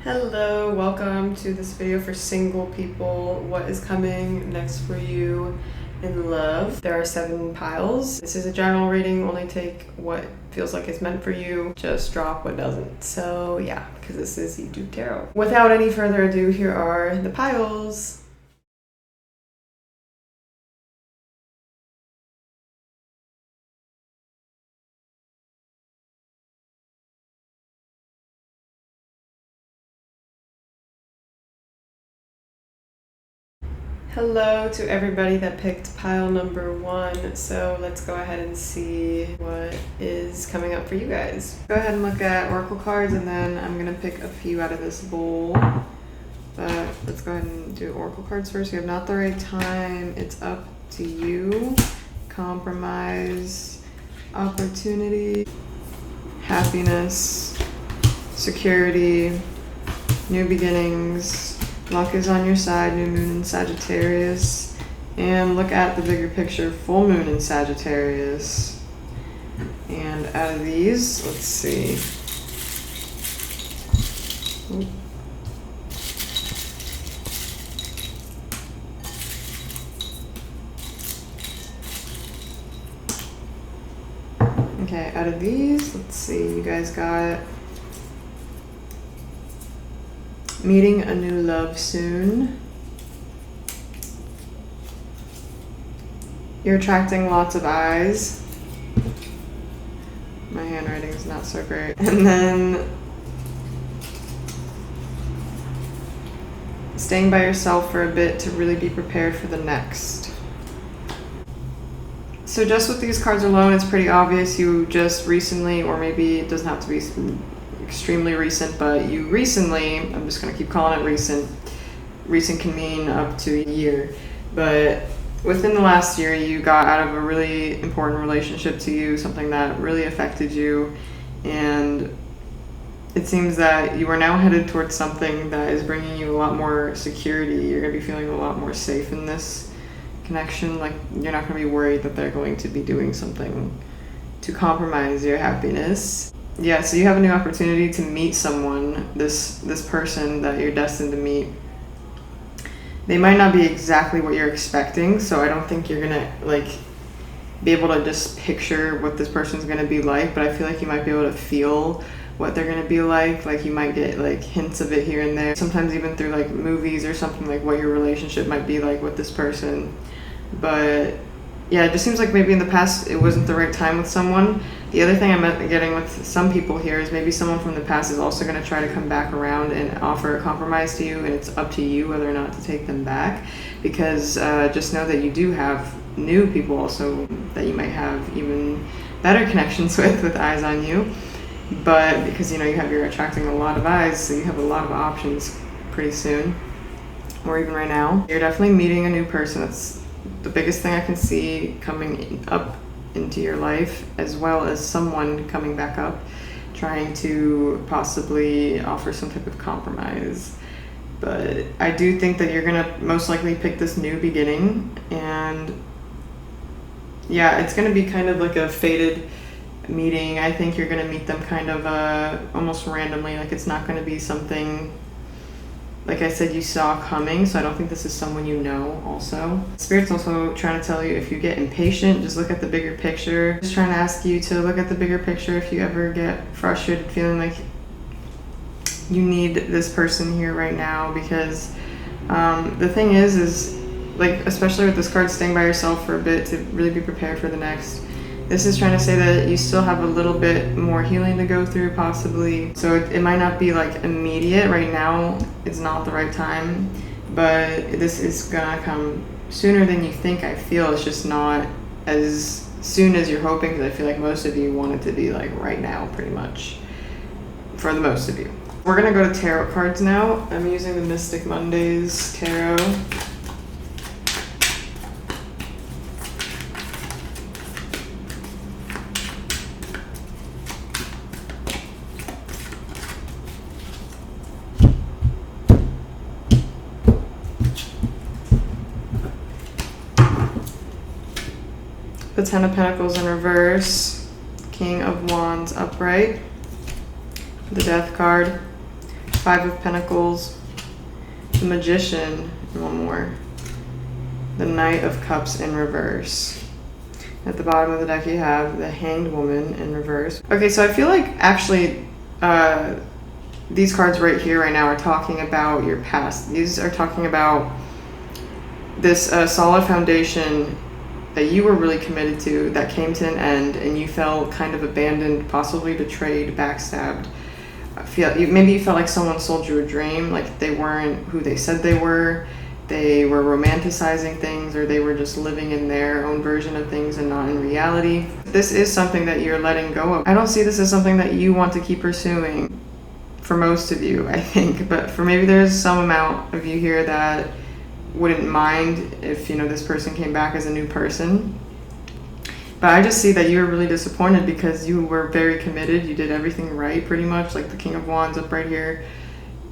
Hello, welcome to this video for single people. What is coming next for you in love? There are 7 piles. This is a general reading. Only take what feels like it's meant for you. Just drop what doesn't. So yeah, because this is YouTube Tarot. Without any further ado, here are the piles. Hello to everybody that picked pile number 1. So let's go ahead and see what is coming up for you guys. Go ahead and look at oracle cards, and then I'm gonna pick a few out of this bowl. But let's go ahead and do oracle cards first. You have not the right time. It's up to you. Compromise, opportunity, happiness, security, new beginnings. Luck is on your side, new moon in Sagittarius. And look at the bigger picture, full moon in Sagittarius. And out of these, let's see. Ooh. Okay, out of these, let's see, you guys got meeting a new love soon. You're attracting lots of eyes. My handwriting is not so great. And then staying by yourself for a bit to really be prepared for the next. So just with these cards alone, it's pretty obvious you just recently, or maybe it doesn't have to be extremely recent, but you recently, I'm just going to keep calling it recent can mean up to a year, but within the last year you got out of a really important relationship to you, something that really affected you, and it seems that you are now headed towards something that is bringing you a lot more security. You're going to be feeling a lot more safe in this connection. Like, you're not going to be worried that they're going to be doing something to compromise your happiness. Yeah, so you have a new opportunity to meet someone, this person that you're destined to meet. They might not be exactly what you're expecting, so I don't think you're gonna be able to just picture what this person's gonna be like, but I feel like you might be able to feel what they're gonna be like. Like, you might get hints of it here and there, sometimes even through movies or something, like what your relationship might be like with this person. But yeah, it just seems like maybe in the past it wasn't the right time with someone. The other thing I'm getting with some people here is maybe someone from the past is also going to try to come back around and offer a compromise to you, and it's up to you whether or not to take them back. Because just know that you do have new people also that you might have even better connections with eyes on you. But because you're attracting a lot of eyes, so you have a lot of options pretty soon, or even right now. You're definitely meeting a new person. That's the biggest thing I can see coming up into your life, as well as someone coming back up trying to possibly offer some type of compromise. But I do think that you're gonna most likely pick this new beginning, and yeah, it's gonna be kind of like a fated meeting. I think you're gonna meet them kind of almost randomly. It's not gonna be something, like I said, you saw coming, so I don't think this is someone you know also. Spirit's also trying to tell you, if you get impatient, just look at the bigger picture. Just trying to ask you to look at the bigger picture if you ever get frustrated, feeling like you need this person here right now. Because the thing is especially with this card, staying by yourself for a bit to really be prepared for the next. This is trying to say that you still have a little bit more healing to go through, possibly. So it might not be immediate right now. It's not the right time, but this is gonna come sooner than you think. I feel it's just not as soon as you're hoping, because I feel like most of you want it to be right now, pretty much, for the most of you. We're gonna go to tarot cards now. I'm using the Mystic Mondays Tarot. The Ten of Pentacles in reverse, King of Wands upright, the Death card, Five of Pentacles, the Magician, and one more. The Knight of Cups in reverse. At the bottom of the deck you have the Hanged Woman in reverse. Okay, so I feel like actually these cards right here, right now, are talking about your past. These are talking about this solid foundation that you were really committed to that came to an end, and you felt kind of abandoned, possibly betrayed, backstabbed. Maybe you felt like someone sold you a dream, like they weren't who they said they were romanticizing things, or they were just living in their own version of things and not in reality. This is something that you're letting go of. I don't see this as something that you want to keep pursuing for most of you, I think, but for maybe there's some amount of you here that wouldn't mind if, this person came back as a new person. But I just see that you were really disappointed because you were very committed. You did everything right, pretty much, like the King of Wands up right here.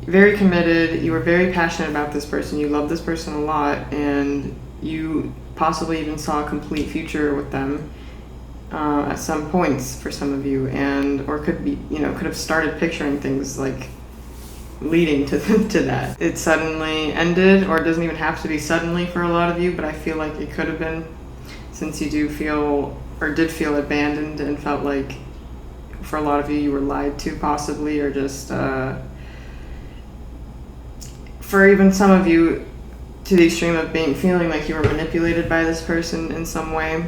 Very committed. You were very passionate about this person. You loved this person a lot, and you possibly even saw a complete future with them at some points for some of you, or could have started picturing things like leading to that. It suddenly ended, or it doesn't even have to be suddenly for a lot of you, but I feel like it could have been, since you did feel abandoned and felt like for a lot of you were lied to, possibly, or just for even some of you to the extreme of feeling like you were manipulated by this person in some way.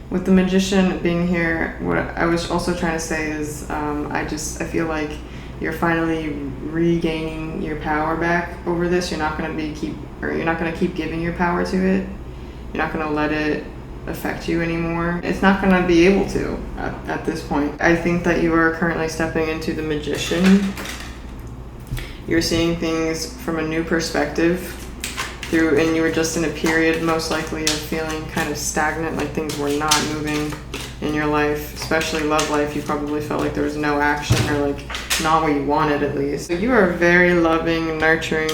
With the Magician being here, what I was also trying to say is I feel like you're finally regaining your power back over this. You're not going to keep giving your power to it. You're not going to let it affect you anymore. It's not going to be able to at this point. I think that you are currently stepping into the Magician. You're seeing things from a new perspective and you were just in a period most likely of feeling kind of stagnant, like things were not moving in your life, especially love life. You probably felt like there was no action, or like not what you wanted, at least. So you are a very loving, nurturing,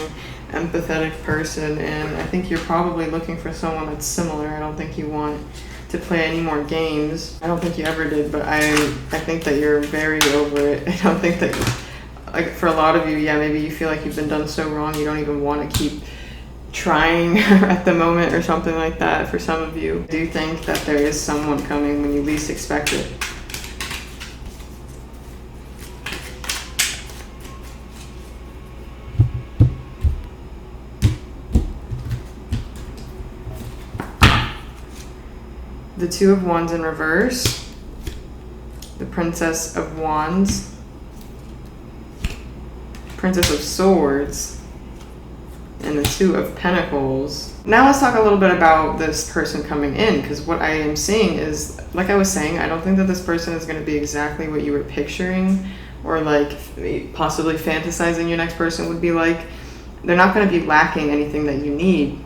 empathetic person, and I think you're probably looking for someone that's similar. I don't think you want to play any more games. I don't think you ever did, but I think that you're very over it. I don't think that, like, for a lot of you, maybe you feel like you've been done so wrong you don't even want to keep trying at the moment, or something like that. For some of you, I do think that there is someone coming when you least expect it. The Two of Wands in reverse, the Princess of Wands, Princess of Swords, and the Two of Pentacles. Now let's talk a little bit about this person coming in, because what I am seeing is, like I was saying, I don't think that this person is going to be exactly what you were picturing, or like possibly fantasizing your next person would be like. They're not going to be lacking anything that you need,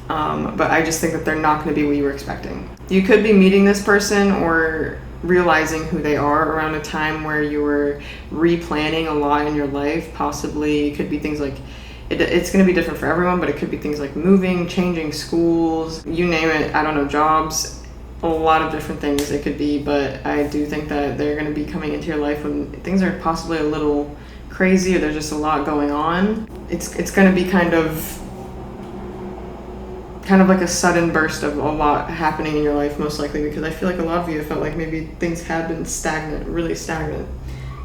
but I just think that they're not going to be what you were expecting. You could be meeting this person or realizing who they are around a time where you were replanning a lot in your life. Possibly it could be things like, it's going to be different for everyone, but it could be things like moving, changing schools, you name it. I don't know, jobs, a lot of different things it could be, but I do think that they're going to be coming into your life when things are possibly a little crazy, or there's just a lot going on. It's going to be kind of like a sudden burst of a lot happening in your life, most likely, because I feel like a lot of you have felt like maybe things had been stagnant, really stagnant.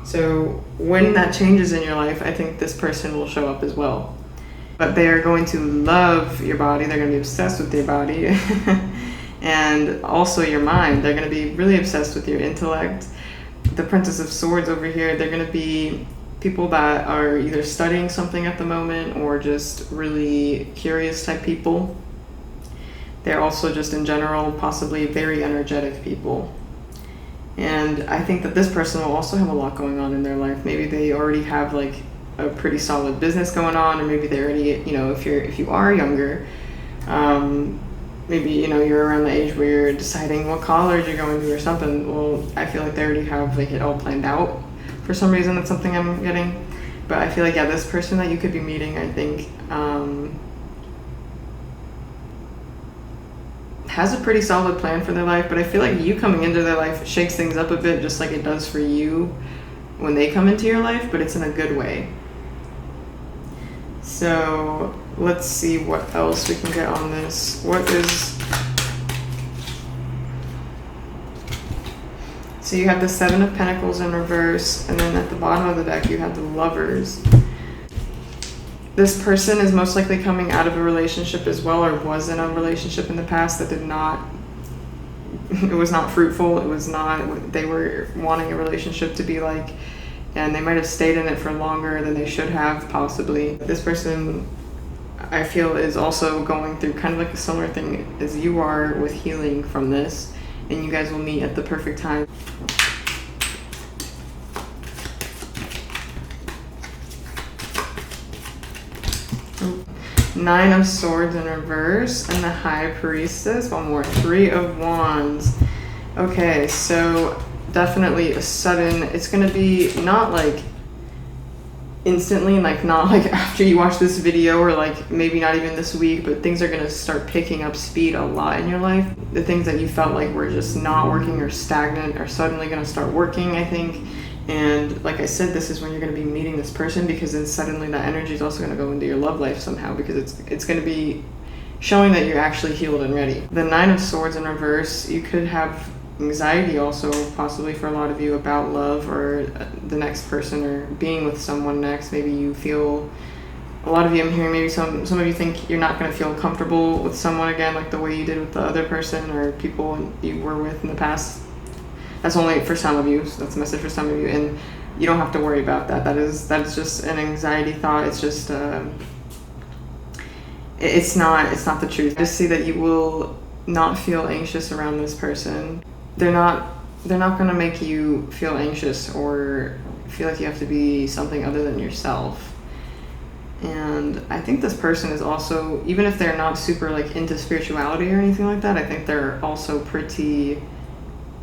So when that changes in your life, I think this person will show up as well. But they are going to love your body. They're going to be obsessed with your body and also your mind. They're going to be really obsessed with your intellect. The Princess of Swords over here, they're going to be people that are either studying something at the moment or just really curious type people. They're also just in general possibly very energetic people. And I think that this person will also have a lot going on in their life. Maybe they already have like a pretty solid business going on, or maybe they already, if you are younger, maybe, you're around the age where you're deciding what college you're going to or something. Well, I feel like they already have like it all planned out for some reason. That's something I'm getting. But I feel like, this person that you could be meeting, I think, has a pretty solid plan for their life, but I feel like you coming into their life shakes things up a bit, just like it does for you when they come into your life, but it's in a good way. So let's see what else we can get on this. So you have the Seven of Pentacles in reverse, and then at the bottom of the deck you have the Lovers. This person is most likely coming out of a relationship as well, or was in a relationship in the past that it was not fruitful. It was not what they were wanting a relationship to be like, and they might have stayed in it for longer than they should have, possibly. This person, I feel, is also going through kind of like a similar thing as you are with healing from this, and you guys will meet at the perfect time. Nine of Swords in reverse and the High Priestess. One more. Three of Wands. Okay, so definitely a sudden, it's going to be not like instantly, like not like after you watch this video, or like maybe not even this week, but things are going to start picking up speed a lot in your life. The things that you felt like were just not working or stagnant are suddenly going to start working, I think. And like I said, this is when you're going to be meeting this person, because then suddenly that energy is also going to go into your love life somehow, because it's going to be showing that you're actually healed and ready. The Nine of Swords in reverse, you could have anxiety also, possibly for a lot of you, about love or the next person, or being with someone next. Maybe you feel, a lot of you, I'm hearing maybe some of you think you're not going to feel comfortable with someone again like the way you did with the other person or people you were with in the past. That's only for some of you, so that's a message for some of you, and you don't have to worry about that. That's just an anxiety thought. It's just it's not the truth. Just see that you will not feel anxious around this person. They're not going to make you feel anxious or feel like you have to be something other than yourself. And I think this person is also, even if they're not super like into spirituality or anything like that, I think they're also pretty,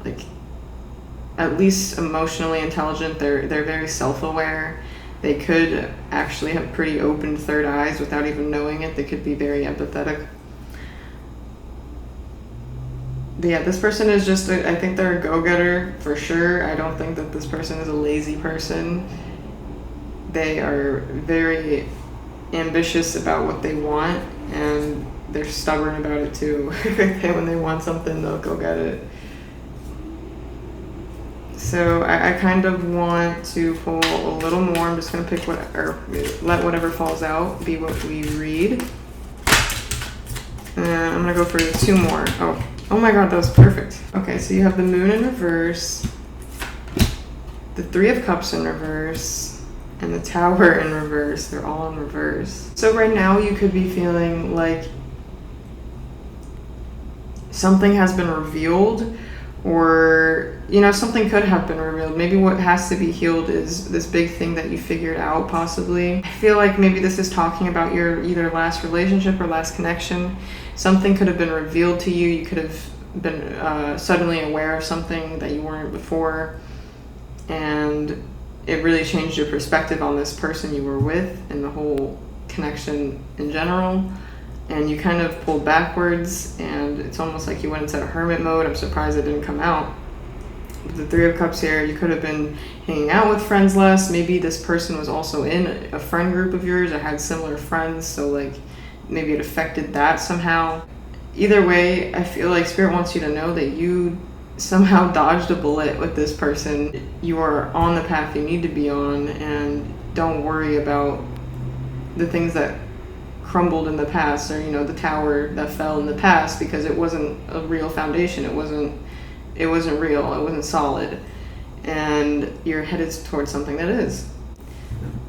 like, at least emotionally intelligent. They're very self-aware. They could actually have pretty open third eyes without even knowing it. They could be very empathetic. But yeah, this person is just, I think they're a go-getter for sure. I don't think that this person is a lazy person. They are very ambitious about what they want, and they're stubborn about it too. When they want something, they'll go get it. So I kind of want to pull a little more. I'm just going to pick let whatever falls out be what we read. And I'm going to go for two more. Oh my god, that was perfect. Okay, so you have the Moon in reverse, the Three of Cups in reverse, and the Tower in reverse. They're all in reverse. So right now you could be feeling like something has been revealed, or something could have been revealed. Maybe what has to be healed is this big thing that you figured out, possibly. I feel like maybe this is talking about your either last relationship or last connection. Something could have been revealed to you. You could have been suddenly aware of something that you weren't before, and it really changed your perspective on this person you were with and the whole connection in general. And you kind of pulled backwards, and it's almost like you went into a hermit mode. I'm surprised it didn't come out. With the Three of Cups here, you could have been hanging out with friends less. Maybe this person was also in a friend group of yours or had similar friends, so like maybe it affected that somehow. Either way, I feel like Spirit wants you to know that you somehow dodged a bullet with this person. You are on the path you need to be on, and don't worry about the things that crumbled in the past, or the tower that fell in the past, because it wasn't a real foundation. It wasn't real. It wasn't solid, and you're headed towards something that is.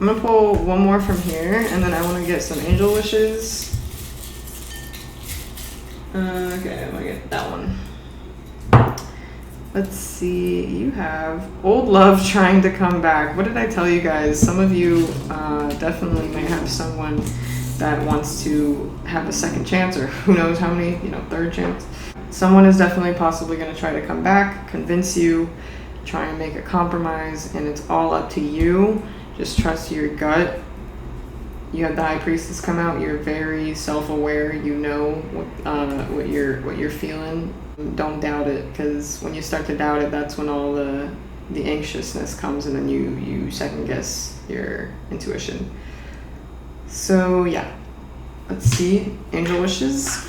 I'm gonna pull one more from here, and then I want to get some angel wishes. Okay, I'm gonna get that one. Let's see, you have old love trying to come back. What did I tell you guys? Some of you definitely may have someone that wants to have a second chance, or who knows how many, third chance. Someone is definitely possibly going to try to come back, convince you, try and make a compromise, and it's all up to you. Just trust your gut. You had the High Priestess come out. You're very self-aware. You know what you're feeling. Don't doubt it, because when you start to doubt it, that's when all the anxiousness comes, and then you second guess your intuition. So yeah, let's see, angel wishes.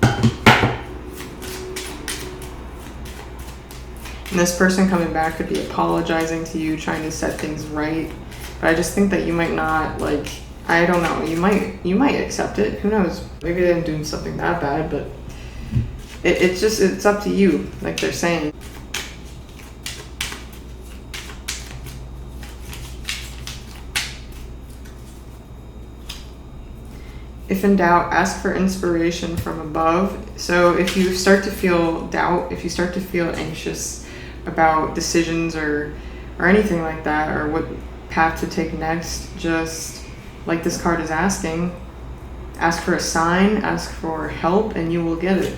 And this person coming back could be apologizing to you, trying to set things right. But I just think that you might not, like, I don't know, you might accept it. Who knows? Maybe they didn't do something that bad, but it's up to you, like they're saying. If in doubt, ask for inspiration from above. So if you start to feel doubt, if you start to feel anxious about decisions or anything like that, or what path to take next, just like this card is asking, ask for a sign, ask for help, and you will get it.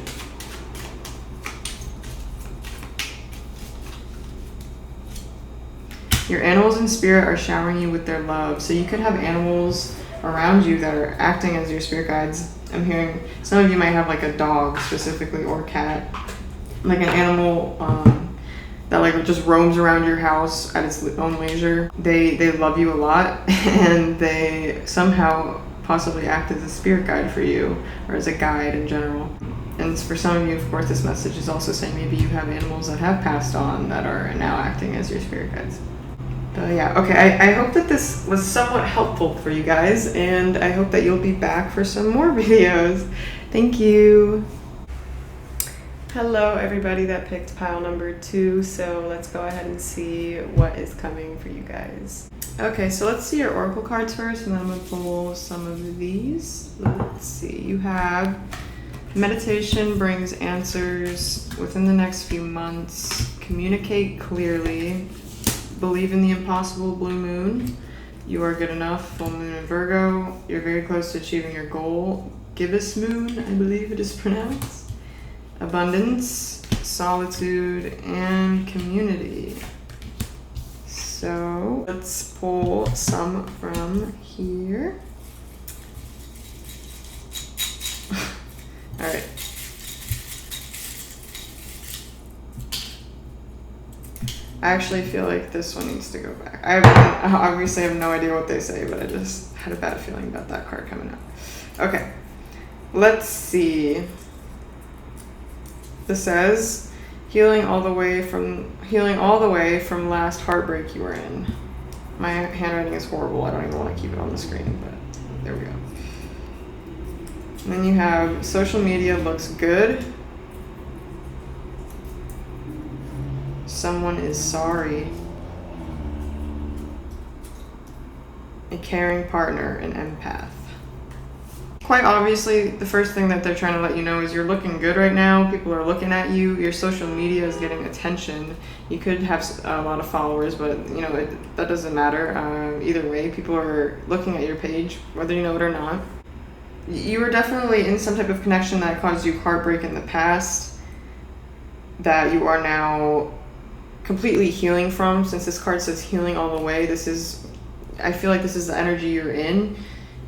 Your animals in spirit are showering you with their love. So you could have animals around you that are acting as your spirit guides. I'm hearing some of you might have like a dog specifically, or cat, like an animal that like just roams around your house at its own leisure. They love you a lot, and they somehow possibly act as a spirit guide for you, or as a guide in general. And for some of you, of course, this message is also saying maybe you have animals that have passed on that are now acting as your spirit guides. But yeah, okay, I hope that this was somewhat helpful for you guys, and I hope that you'll be back for some more videos. Thank you. Hello everybody that picked pile number 2, so let's go ahead and see what is coming for you guys. Okay, so let's see your oracle cards first, and then I'm going to pull some of these. Let's see, you have meditation brings answers within the next few months. Communicate clearly. Believe in the impossible, blue moon. You are good enough, full moon in Virgo. You're very close to achieving your goal. Gibbous moon, I believe it is pronounced. Abundance, solitude, and community. So let's pull some from here. All right. I actually feel like this one needs to go back. I obviously have no idea what they say, but I just had a bad feeling about that card coming out. Okay, let's see. This says, healing all the way from last heartbreak you were in. My handwriting is horrible. I don't even want to keep it on the screen, but there we go. And then you have social media looks good. Someone is sorry. A caring partner, an empath. Quite obviously, the first thing that they're trying to let you know is you're looking good right now. People are looking at you. Your social media is getting attention. You could have a lot of followers, but you know that doesn't matter. Either way, people are looking at your page, whether you know it or not. You were definitely in some type of connection that caused you heartbreak in the past that you are now completely healing from. Since this card says healing all the way, I feel like this is the energy you're in,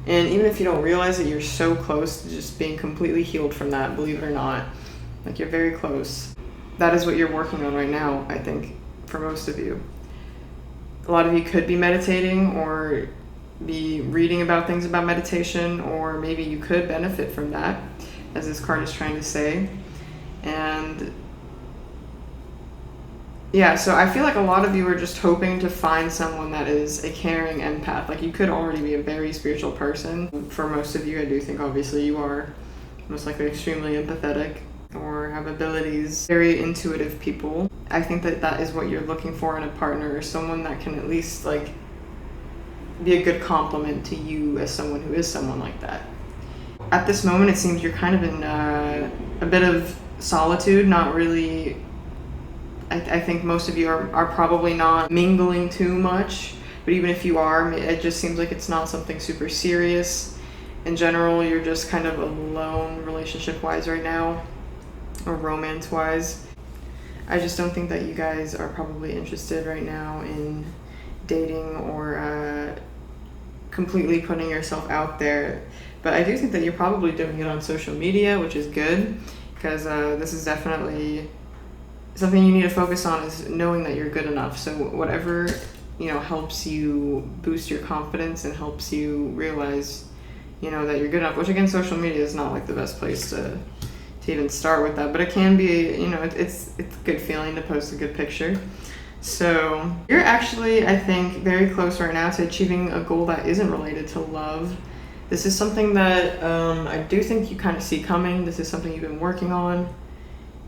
and even if you don't realize it, you're so close to just being completely healed from that, believe it or not. Like, you're very close. That is what you're working on right now, I think, for most of you. A lot of you could be meditating or be reading about things about meditation, or maybe you could benefit from that, as this card is trying to say. And yeah, so I feel like a lot of you are just hoping to find someone that is a caring empath. Like, you could already be a very spiritual person. For most of you, I do think obviously you are most likely extremely empathetic or have abilities, very intuitive people. I think that that is what you're looking for in a partner, or someone that can at least like be a good complement to you as someone who is someone like that. At this moment, it seems you're kind of in a bit of solitude, not really. I think most of you are probably not mingling too much, but even if you are, it just seems like it's not something super serious. In general, you're just kind of alone relationship-wise right now, or romance-wise. I just don't think that you guys are probably interested right now in dating or completely putting yourself out there. But I do think that you're probably doing it on social media, which is good, because this is definitely something you need to focus on, is knowing that you're good enough. So whatever, helps you boost your confidence and helps you realize that you're good enough, which again, social media is not like the best place to even start with that, but it can be, it's a good feeling to post a good picture. So you're actually, I think, very close right now to achieving a goal that isn't related to love. This is something that I do think you kind of see coming. This is something you've been working on,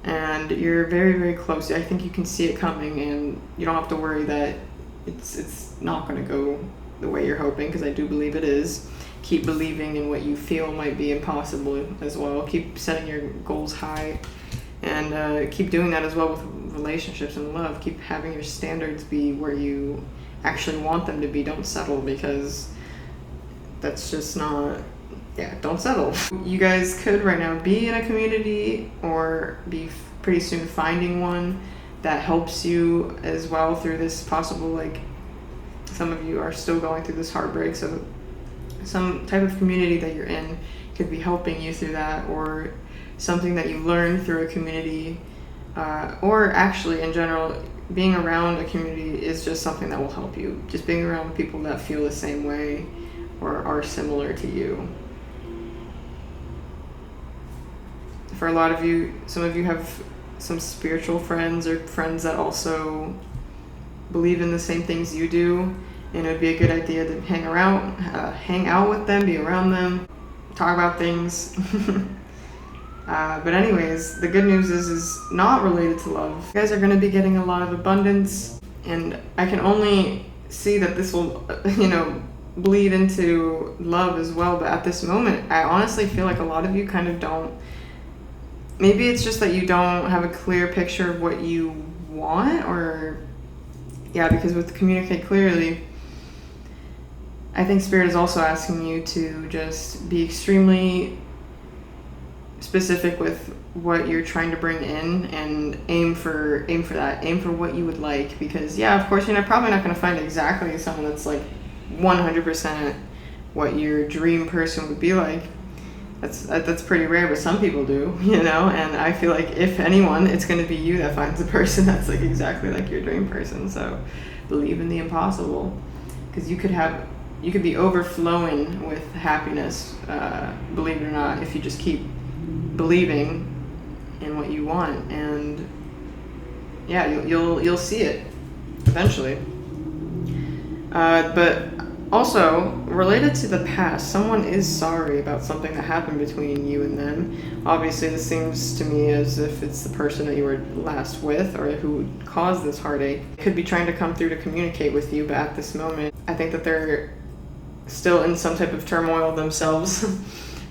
and you're very, very close. I think you can see it coming, and you don't have to worry that it's not going to go the way you're hoping, because I do believe it is. Keep believing in what you feel might be impossible as well. Keep setting your goals high, and keep doing that as well with relationships and love. Keep having your standards be where you actually want them to be. Don't settle, because that's just not, don't settle. You guys could right now be in a community, or be pretty soon finding one that helps you as well through this possible, like, some of you are still going through this heartbreak, so some type of community that you're in could be helping you through that, or something that you learned through a community, or actually in general, being around a community is just something that will help you. Just being around people that feel the same way or are similar to you. For a lot of you, some of you have some spiritual friends or friends that also believe in the same things you do, and it would be a good idea to hang out with them, be around them, talk about things. But anyways, the good news is not related to love. You guys are going to be getting a lot of abundance, and I can only see that this will, bleed into love as well. But at this moment, I honestly feel like a lot of you kind of don't. Maybe it's just that you don't have a clear picture of what you want, or because with communicate clearly, I think Spirit is also asking you to just be extremely specific with what you're trying to bring in, and aim for that. Aim for what you would like, because of course you're probably not going to find exactly someone that's like 100% what your dream person would be like. That's pretty rare, but some people do, and I feel like if anyone, it's going to be you that finds a person that's like exactly like your dream person. So believe in the impossible, because you could be overflowing with happiness, believe it or not, if you just keep believing in what you want, and you'll see it eventually. But also, related to the past, someone is sorry about something that happened between you and them. Obviously, this seems to me as if it's the person that you were last with, or who caused this heartache. Could be trying to come through to communicate with you, but at this moment, I think that they're still in some type of turmoil themselves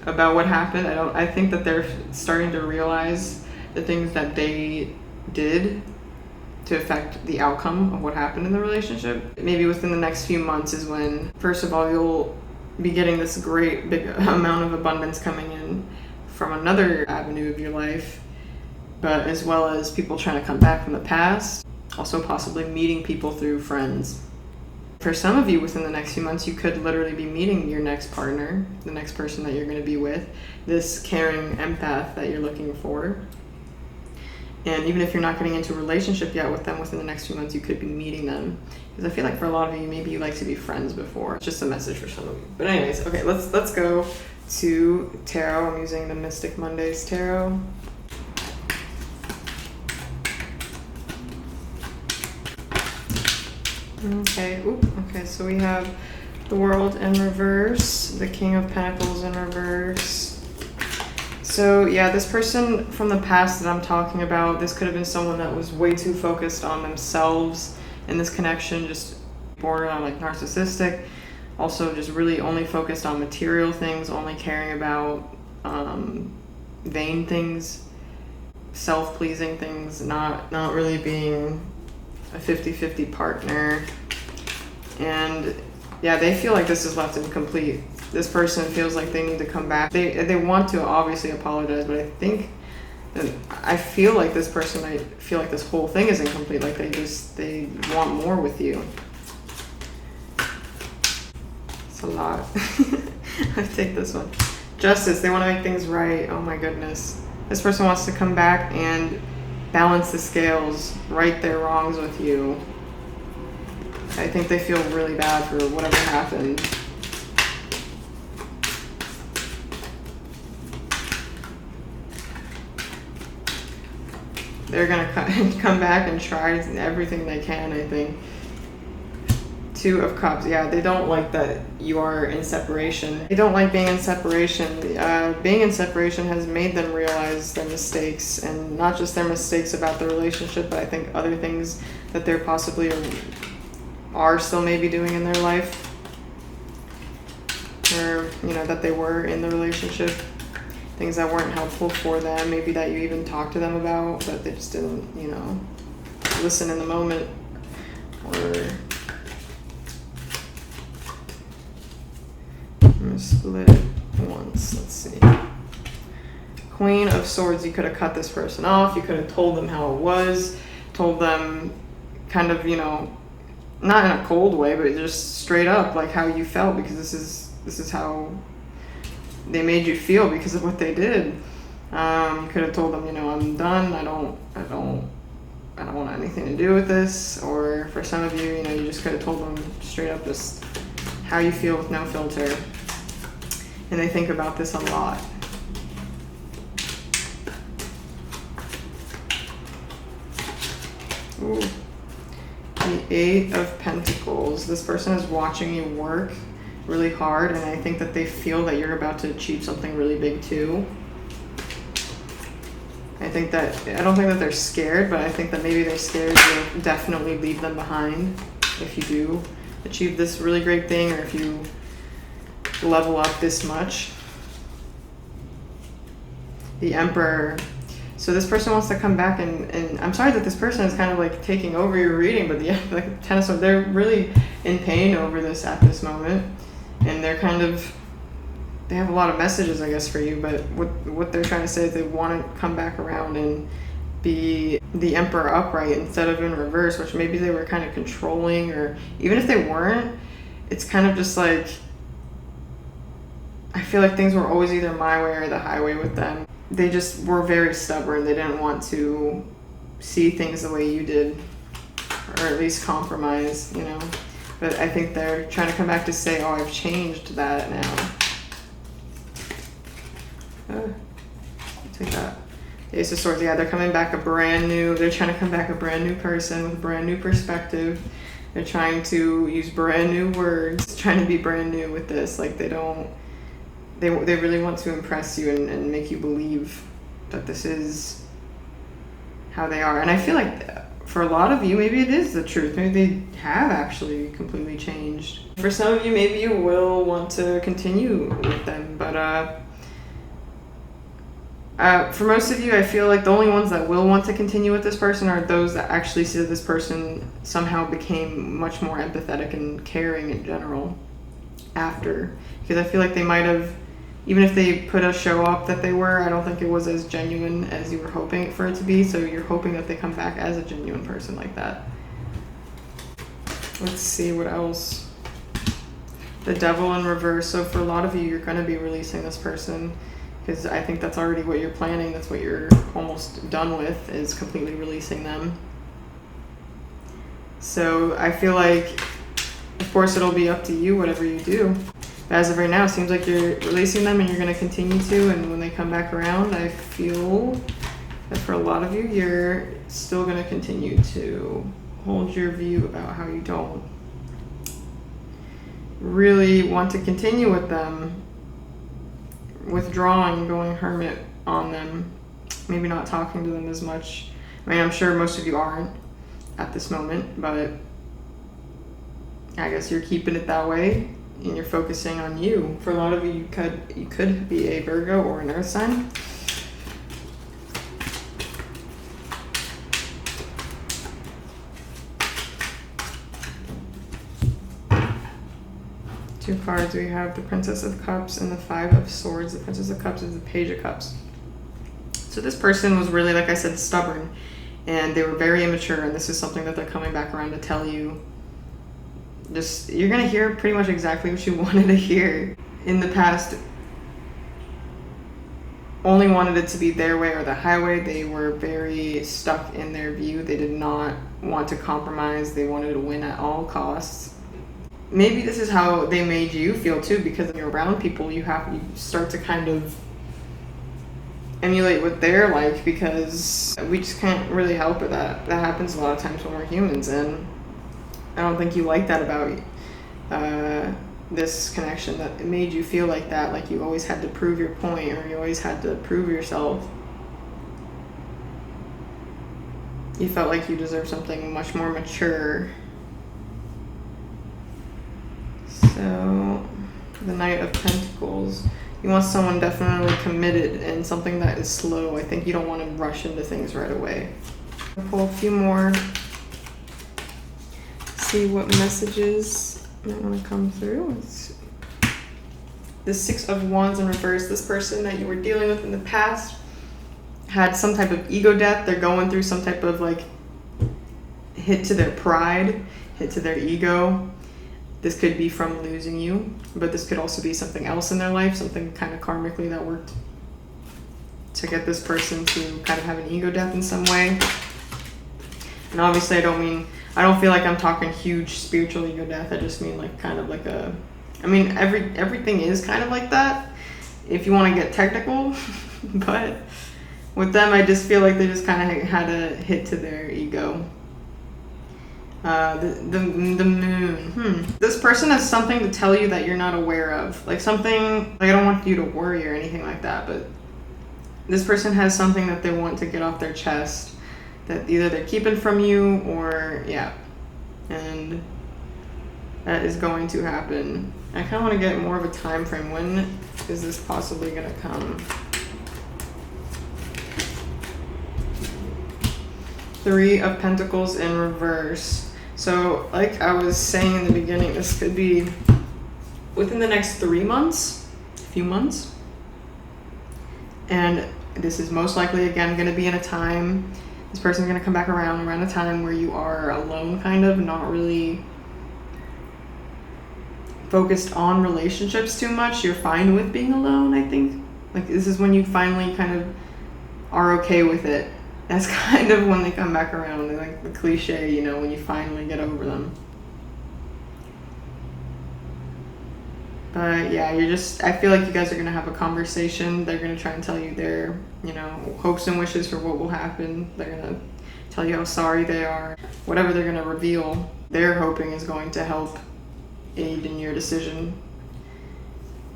about what happened. I think that they're starting to realize the things that they did to affect the outcome of what happened in the relationship. Maybe within the next few months is when, first of all, you'll be getting this great big amount of abundance coming in from another avenue of your life, but as well as people trying to come back from the past, also possibly meeting people through friends. For some of you, within the next few months, you could literally be meeting your next partner, the next person that you're going to be with, this caring empath that you're looking for. And even if you're not getting into a relationship yet with them, within the next few months, you could be meeting them. Because I feel like for a lot of you, maybe you like to be friends before. It's just a message for some of you. But anyways, okay, let's go to tarot. I'm using the Mystic Mondays tarot. Okay, so we have the World in reverse, the King of Pentacles in reverse. So this person from the past that I'm talking about, this could have been someone that was way too focused on themselves in this connection, just borderline like narcissistic. Also just really only focused on material things, only caring about vain things, self-pleasing things, not really being a 50-50 partner. And they feel like this is left incomplete. This person feels like they need to come back. They want to obviously apologize, but I feel like this person might feel like this whole thing is incomplete. Like they want more with you. It's a lot. I take this one. Justice. They want to make things right. Oh my goodness. This person wants to come back and balance the scales, right their wrongs with you. I think they feel really bad for whatever happened. they're gonna come back and try everything they can, I think. Two of Cups, yeah, they don't like that you are in separation. They don't like being in separation. Being in separation has made them realize their mistakes, and not just their mistakes about the relationship, but I think other things that they're possibly are still maybe doing in their life, or that they were in the relationship, things that weren't helpful for them, maybe that you even talked to them about, but they just didn't listen in the moment. Or I'm gonna split it once. Let's see. Queen of Swords, you could have cut this person off. You could have told them how it was, told them kind of, not in a cold way, but just straight up like how you felt, because this is how they made you feel because of what they did. You could have told them, I'm done. I don't want anything to do with this. Or for some of you, you just could have told them straight up just how you feel with no filter. And they think about this a lot. Ooh. The Eight of Pentacles. This person is watching you work really hard, and I think that they feel that you're about to achieve something really big too. I don't think that they're scared, but I think that maybe they're scared you'll definitely leave them behind if you do achieve this really great thing, or if you level up this much. The Emperor. So this person wants to come back, and I'm sorry that this person is kind of like taking over your reading, but the Ten of Swords, they're really in pain over this at this moment, and they have a lot of messages, I guess, for you, but what they're trying to say is they want to come back around and be the Emperor upright instead of in reverse, which maybe they were kind of controlling, or even if they weren't, it's kind of just like, I feel like things were always either my way or the highway with them. They just were very stubborn. They didn't want to see things the way you did, or at least compromise, But I think they're trying to come back to say, oh, I've changed that now. Take that. Ace of Swords, yeah, they're coming back they're trying to come back a brand new person with a brand new perspective. They're trying to use brand new words, trying to be brand new with this. Like they really want to impress you and make you believe that this is how they are. And I feel like for a lot of you, maybe it is the truth. Maybe they have actually completely changed. For some of you, maybe you will want to continue with them, but for most of you, I feel like the only ones that will want to continue with this person are those that actually see that this person somehow became much more empathetic and caring in general after. Because I feel like they might have, even if they put a show up that they were, I don't think it was as genuine as you were hoping for it to be. So you're hoping that they come back as a genuine person like that. Let's see what else. The Devil in reverse. So for a lot of you, you're going to be releasing this person, because I think that's already what you're planning. That's what you're almost done with, is completely releasing them. So I feel like, of course, it'll be up to you, whatever you do. But as of right now, it seems like you're releasing them and you're going to continue to. And when they come back around, I feel that for a lot of you, you're still going to continue to hold your view about how you don't really want to continue with them. Withdrawing, going hermit on them, maybe not talking to them as much. I mean, I'm sure most of you aren't at this moment, but I guess you're keeping it that way and you're focusing on you. For a lot of you, you could be a Virgo or an earth sign. Two cards, we have the Princess of Cups and the Five of Swords. The Princess of Cups is the Page of Cups. So this person was really, like I said, stubborn, and they were very immature, and this is something that they're coming back around to tell you. You're gonna hear pretty much exactly what you wanted to hear. In the past, only wanted it to be their way or the highway. They were very stuck in their view. They did not want to compromise. They wanted to win at all costs. Maybe this is how they made you feel too, because when you're around people, you start to kind of emulate what they're like, because we just can't really help it. That happens a lot of times when we're humans, and I don't think you like that about this connection, that it made you feel like that, like you always had to prove your point, or you always had to prove yourself. You felt like you deserved something much more mature. So, the Knight of Pentacles. You want someone definitely committed and something that is slow. I think you don't want to rush into things right away. I'll pull a few more. See what messages might want to come through. The Six of Wands in reverse. This person that you were dealing with in the past had some type of ego death. They're going through some type of like hit to their pride, hit to their ego. This could be from losing you, but this could also be something else in their life, something kind of karmically that worked to get this person to kind of have an ego death in some way. And obviously I don't feel like I'm talking huge spiritual ego death. I just mean like kind of like everything is kind of like that if you want to get technical, but with them I just feel like they just kind of had a hit to their ego. The moon. This person has something to tell you that you're not aware of. Like something, like I don't want you to worry or anything like that, but this person has something that they want to get off their chest that either they're keeping from you or, yeah. And that is going to happen. I kind of want to get more of a time frame. When is this possibly going to come? Three of Pentacles in reverse. So, like I was saying in the beginning, this could be within the next 3 months, a few months. And this is most likely, again, going to be in a time, this person's going to come back around a time where you are alone, kind of, not really focused on relationships too much. You're fine with being alone, I think. Like, this is when you finally kind of are okay with it. That's kind of when they come back around. They're like the cliche, you know, when you finally get over them. But yeah, I feel like you guys are going to have a conversation. They're going to try and tell you their, you know, hopes and wishes for what will happen. They're going to tell you how sorry they are. Whatever they're going to reveal, they're hoping is going to help aid in your decision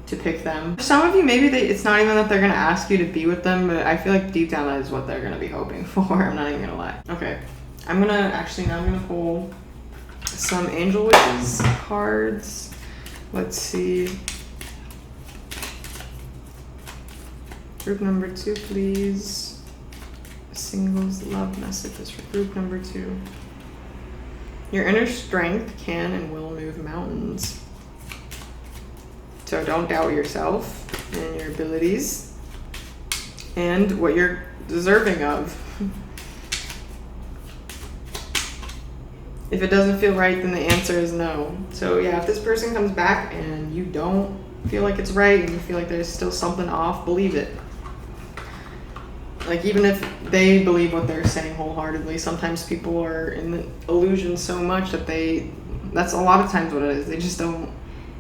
to pick them. For some of you, maybe it's not even that they're going to ask you to be with them, but I feel like deep down that is what they're going to be hoping for. I'm not even going to lie. Okay, now I'm going to pull some Angel Wishes cards. Let's see. Group number 2, please. Singles love messages for group number 2. Your inner strength can and will move mountains. So don't doubt yourself and your abilities and what you're deserving of. If it doesn't feel right, then the answer is no. So yeah, if this person comes back and you don't feel like it's right and you feel like there's still something off, believe it. Like, even if they believe what they're saying wholeheartedly, sometimes people are in the illusion so much that that's a lot of times what it is. They just don't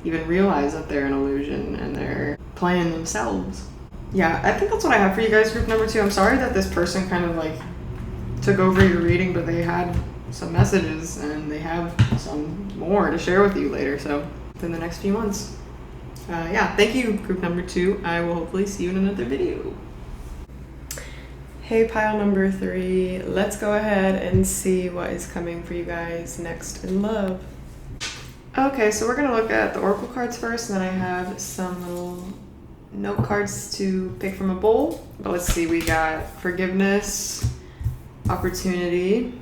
even realize that they're an illusion and they're playing themselves. Yeah, I think that's what I have for you guys, group number 2. I'm sorry that this person kind of like took over your reading, but they had some messages and they have some more to share with you later, so within the next few months. Yeah, thank you, group number 2. I will hopefully see you in another video. Hey, pile number 3, let's go ahead and see what is coming for you guys next in love. Okay, so we're going to look at the oracle cards first, and then I have some little note cards to pick from a bowl. But let's see, we got forgiveness, opportunity,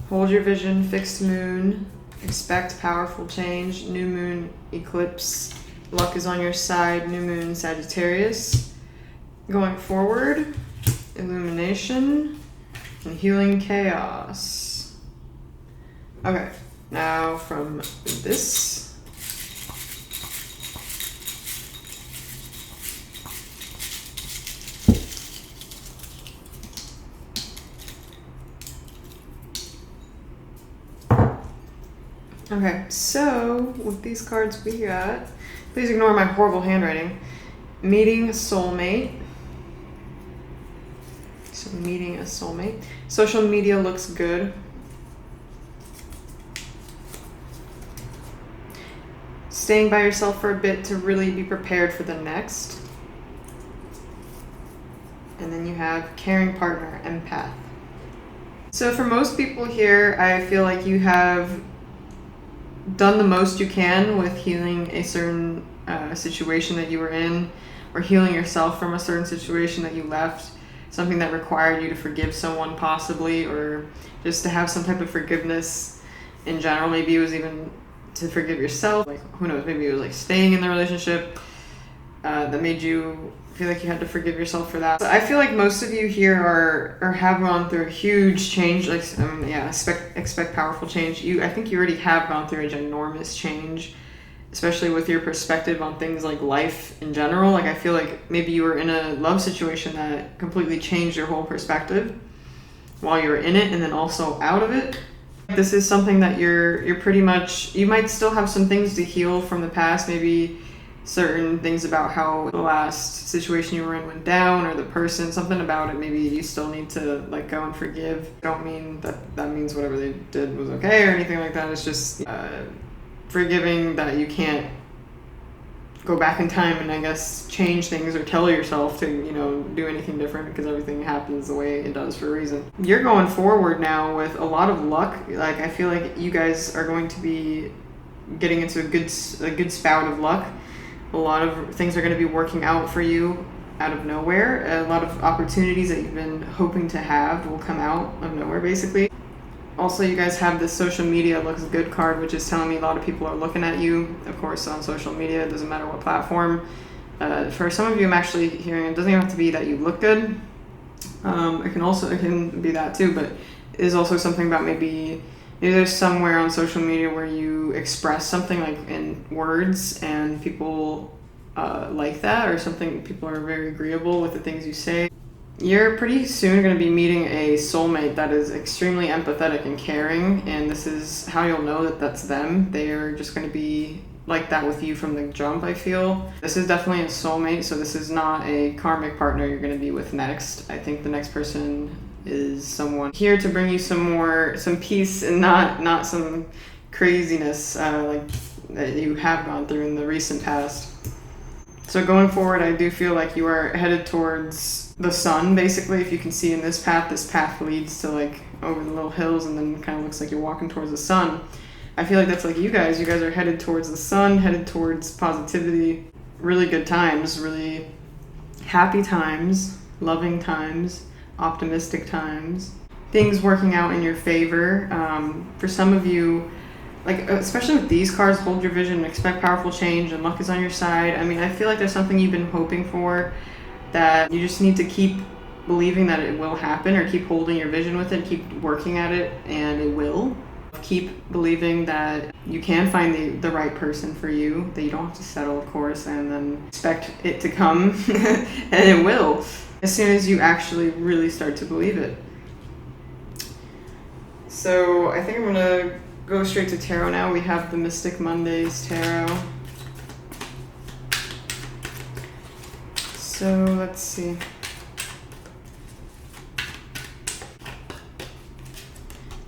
hold your vision, fixed moon, expect powerful change, new moon, eclipse, luck is on your side, new moon, Sagittarius, going forward, illumination, and healing chaos. Okay, now from this, okay, so with these cards we got, please ignore my horrible handwriting. Meeting a soulmate. So meeting a soulmate. Social media looks good. Staying by yourself for a bit to really be prepared for the next. And then you have caring partner, empath. So for most people here, I feel like you have done the most you can with healing a certain situation that you were in, or healing yourself from a certain situation that you left, something that required you to forgive someone possibly, or just to have some type of forgiveness in general. Maybe it was even to forgive yourself, like who knows, maybe it was like staying in the relationship that made you feel like you had to forgive yourself for that. So I feel like most of you here are have gone through a huge change. Like expect powerful change. I think you already have gone through a ginormous change, especially with your perspective on things like life in general. Like I feel like maybe you were in a love situation that completely changed your whole perspective while you were in it, and then also out of it. This is something that you're pretty much, you might still have some things to heal from the past, maybe certain things about how the last situation you were in went down, or the person, something about it maybe you still need to let go and forgive. I don't mean that means whatever they did was okay or anything like that. It's just forgiving that you can't go back in time and I guess change things or tell yourself to do anything different, because everything happens the way it does for a reason. You're going forward now with a lot of luck. Like I feel like you guys are going to be getting into a good spout of luck. A lot of things are going to be working out for you out of nowhere. A lot of opportunities that you've been hoping to have will come out of nowhere, basically. Also, you guys have this social media looks good card, which is telling me a lot of people are looking at you, of course, on social media. It doesn't matter what platform. For some of you, I'm actually hearing it doesn't even have to be that you look good. It can be that too, but it is also something about maybe there's somewhere on social media where you express something like in words, and people like that, or something. People are very agreeable with the things you say. You're pretty soon going to be meeting a soulmate that is extremely empathetic and caring, and this is how you'll know that that's them. They are just going to be like that with you from the jump, I feel. This is definitely a soulmate, so this is not a karmic partner you're going to be with next. I think the next person is someone here to bring you some peace, and not some craziness like that you have gone through in the recent past. So going forward, I do feel like you are headed towards the sun, basically. If you can see in this path leads to like over the little hills, and then kind of looks like you're walking towards the sun. I feel like that's like you guys are headed towards the sun, headed towards positivity, really good times, really happy times, loving times, optimistic times, things working out in your favor. For some of you, like especially with these cards, hold your vision, expect powerful change, and luck is on your side. I mean, I feel like there's something you've been hoping for that you just need to keep believing that it will happen, or keep holding your vision with it, keep working at it, and it will. Keep believing that you can find the right person for you, that you don't have to settle, of course, and then expect it to come, and it will, as soon as you actually really start to believe it. So I think I'm going to go straight to tarot now. We have the Mystic Mondays Tarot. So let's see.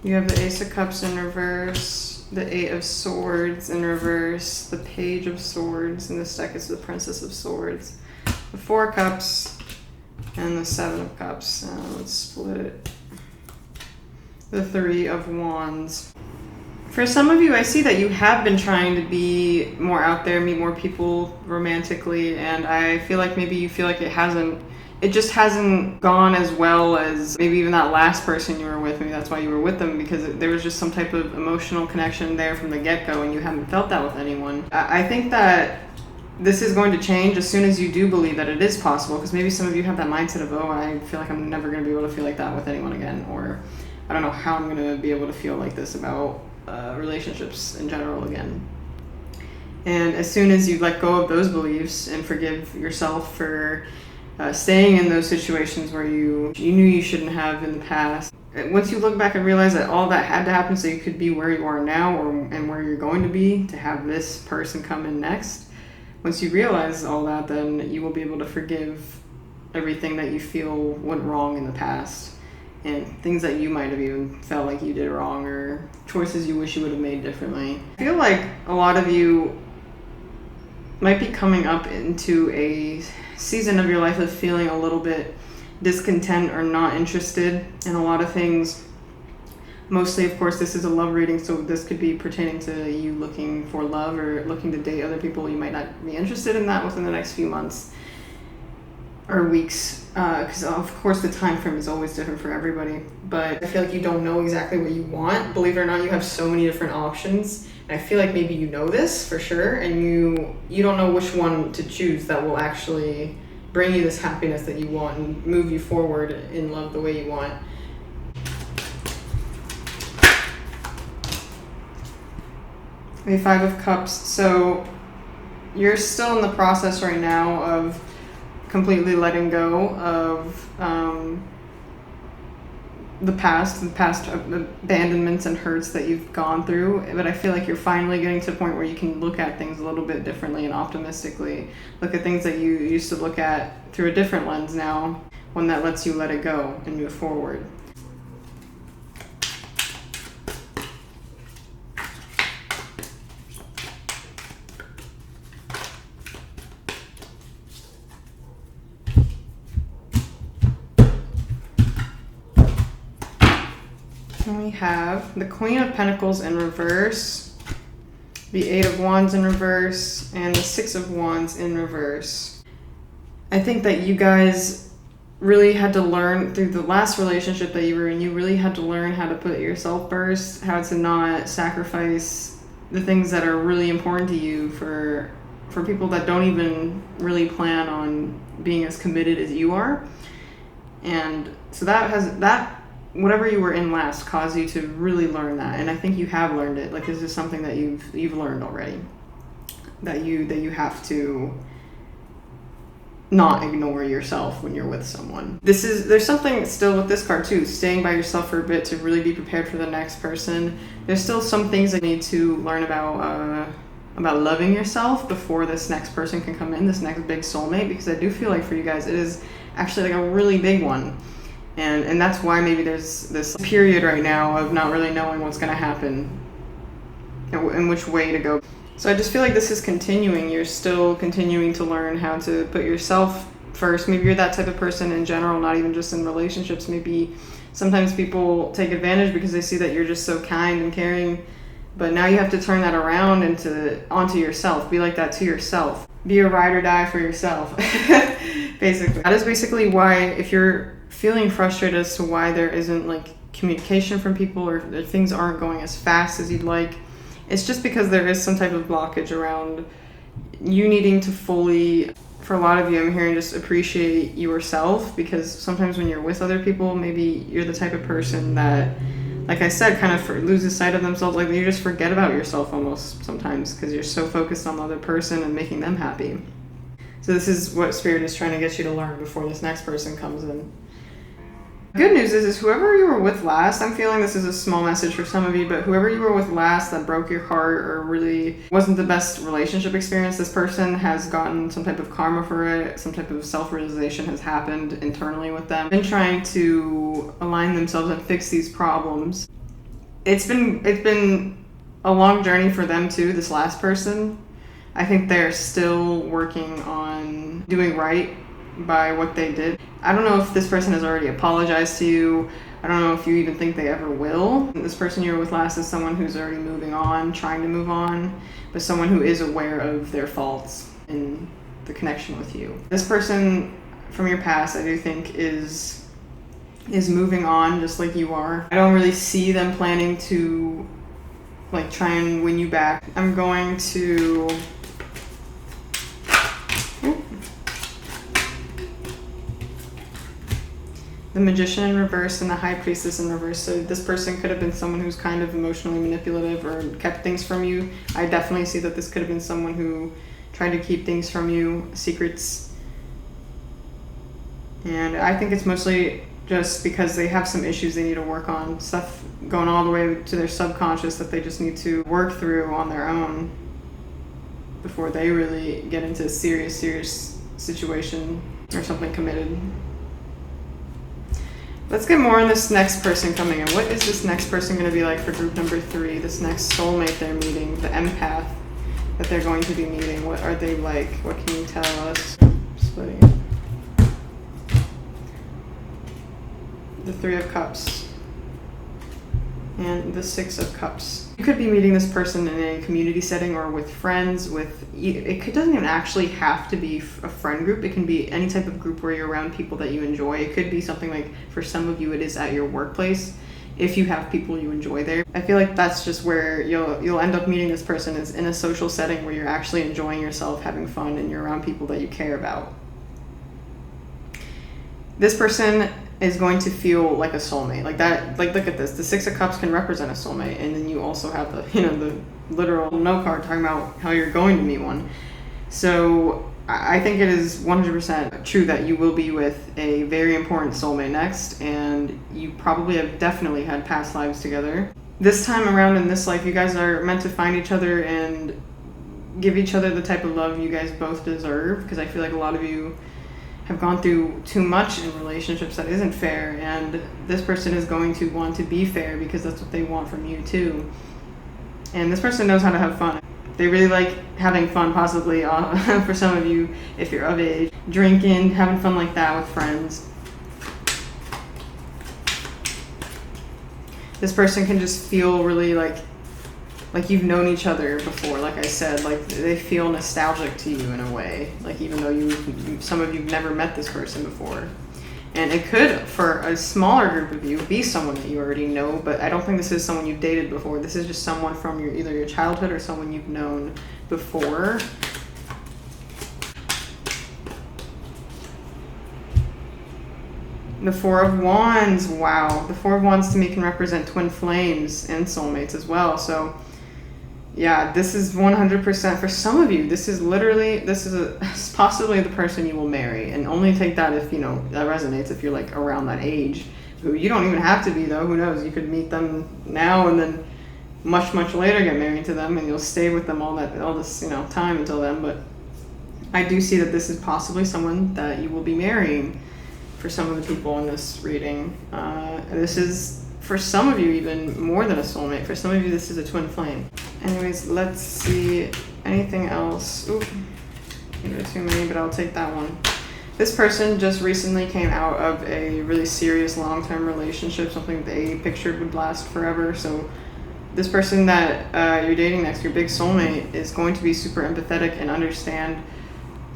You have the Ace of Cups in reverse, the Eight of Swords in reverse, the Page of Swords, and this deck is the Princess of Swords, the Four of Cups, and the Seven of Cups. Let's split it. The Three of Wands. For some of you, I see that you have been trying to be more out there, meet more people romantically, and I feel like maybe you feel like it just hasn't gone as well as maybe even that last person you were with. Maybe that's why you were with them, because there was just some type of emotional connection there from the get-go, and you haven't felt that with anyone. I think that this is going to change as soon as you do believe that it is possible, because maybe some of you have that mindset of, oh, I feel like I'm never going to be able to feel like that with anyone again, or I don't know how I'm going to be able to feel like this about relationships in general again. And as soon as you let go of those beliefs and forgive yourself for staying in those situations where you knew you shouldn't have in the past, once you look back and realize that all that had to happen so you could be where you are now, and where you're going to be to have this person come in next, once you realize all that, then you will be able to forgive everything that you feel went wrong in the past, and things that you might have even felt like you did wrong, or choices you wish you would have made differently. I feel like a lot of you might be coming up into a season of your life of feeling a little bit discontent or not interested in a lot of things. Mostly, of course, this is a love reading, so this could be pertaining to you looking for love or looking to date other people. You might not be interested in that within the next few months or weeks, because of course the time frame is always different for everybody. But I feel like you don't know exactly what you want. Believe it or not, you have so many different options. And I feel like maybe you know this for sure, and you don't know which one to choose that will actually bring you this happiness that you want and move you forward in love the way you want. The Five of Cups. So you're still in the process right now of completely letting go of the past abandonments and hurts that you've gone through. But I feel like you're finally getting to a point where you can look at things a little bit differently and optimistically. Look at things that you used to look at through a different lens now, one that lets you let it go and move forward. And we have the Queen of Pentacles in reverse, the Eight of Wands in reverse, and the Six of Wands in reverse. I think that you guys really had to learn through the last relationship that you were in, you really had to learn how to put yourself first, how to not sacrifice the things that are really important to you for people that don't even really plan on being as committed as you are. And so that whatever you were in last caused you to really learn that, and I think you have learned it. Like, this is something that you've learned already, that you have to not ignore yourself when you're with someone. There's something still with this card too, staying by yourself for a bit to really be prepared for the next person. There's still some things that you need to learn about loving yourself before this next person can come in, this next big soulmate, because I do feel like for you guys it is actually like a really big one. And that's why maybe there's this period right now of not really knowing what's going to happen and which way to go. So I just feel like this is continuing. You're still continuing to learn how to put yourself first. Maybe you're that type of person in general, not even just in relationships. Maybe sometimes people take advantage because they see that you're just so kind and caring. But now you have to turn that around onto yourself. Be like that to yourself. Be a ride or die for yourself, basically. That is basically why, if you're feeling frustrated as to why there isn't like communication from people, or things aren't going as fast as you'd like, it's just because there is some type of blockage around you needing to fully, for a lot of you, I'm hearing, just appreciate yourself, because sometimes when you're with other people, maybe you're the type of person that, like I said, kind of loses sight of themselves. Like, you just forget about yourself almost sometimes because you're so focused on the other person and making them happy. So this is what Spirit is trying to get you to learn before this next person comes in. Good news is whoever you were with last, I'm feeling this is a small message for some of you, but whoever you were with last that broke your heart or really wasn't the best relationship experience, this person has gotten some type of karma for it, some type of self-realization has happened internally with them. Been trying to align themselves and fix these problems. It's been a long journey for them too, this last person. I think they're still working on doing right by what they did. I don't know if this person has already apologized to you. I don't know if you even think they ever will. This person you were with last is someone who's already moving on, trying to move on, but someone who is aware of their faults in the connection with you. This person from your past, I do think, is moving on just like you are. I don't really see them planning to like try and win you back. I'm going to the Magician in reverse and the High Priestess in reverse. So this person could have been someone who's kind of emotionally manipulative or kept things from you. I definitely see that this could have been someone who tried to keep things from you, secrets. And I think it's mostly just because they have some issues they need to work on, stuff going all the way to their subconscious that they just need to work through on their own. before they really get into a serious situation or something committed. Let's get more on this next person coming in. What is this next person going to be like for group number 3? This next soulmate they're meeting, the empath that they're going to be meeting. What are they like? What can you tell us? Splitting it. The 3 of Cups and the 6 of Cups. You could be meeting this person in a community setting or with friends. It doesn't even actually have to be a friend group. It can be any type of group where you're around people that you enjoy. It could be something like, for some of you, it is at your workplace. If you have people you enjoy there, I feel like that's just where you'll end up meeting this person, is in a social setting where you're actually enjoying yourself, having fun, and you're around people that you care about. This person is going to feel like a soulmate, like that. Like, look at this. The 6 of Cups can represent a soulmate, and then you also have the literal no card talking about how you're going to meet one. So I think it is 100% true that you will be with a very important soulmate next, and you probably have definitely had past lives together. This time around in this life, you guys are meant to find each other and give each other the type of love you guys both deserve, because I feel like a lot of you have gone through too much in relationships that isn't fair, and this person is going to want to be fair because that's what they want from you too. And this person knows how to have fun. They really like having fun, possibly for some of you, if you're of age, drinking, having fun like that with friends. This person can just feel really like you've known each other before. Like I said, like they feel nostalgic to you in a way, like even though some of you've never met this person before. And it could, for a smaller group of you, be someone that you already know, but I don't think this is someone you've dated before. This is just someone from either your childhood or someone you've known before. The 4 of Wands, wow. The 4 of Wands to me can represent twin flames and soulmates as well. So yeah, this is 100% for some of you. This is possibly the person you will marry, and only take that if, that resonates, if you're like around that age. Who you don't even have to be though. Who knows? You could meet them now and then much later get married to them, and you'll stay with them all this time until then. But I do see that this is possibly someone that you will be marrying for some of the people in this reading. This is, for some of you, even more than a soulmate. For some of you, this is a twin flame. Anyways, let's see anything else. Ooh, there are too many, but I'll take that one. This person just recently came out of a really serious long-term relationship, something they pictured would last forever. So this person that you're dating next, your big soulmate, is going to be super empathetic and understand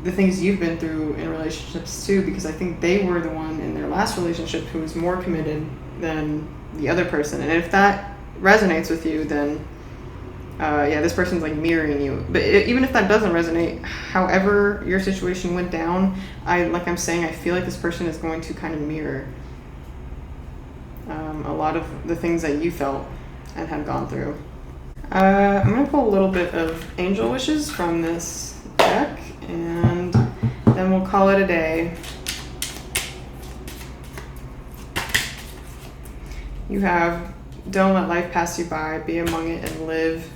the things you've been through in relationships too, because I think they were the one in their last relationship who was more committed than the other person. And if that resonates with you, then this person's like mirroring you. But even if that doesn't resonate, however your situation went down, I feel like this person is going to kind of mirror a lot of the things that you felt and had gone through. I'm going to pull a little bit of angel wishes from this deck, and then we'll call it a day. You have, don't let life pass you by, be among it and live.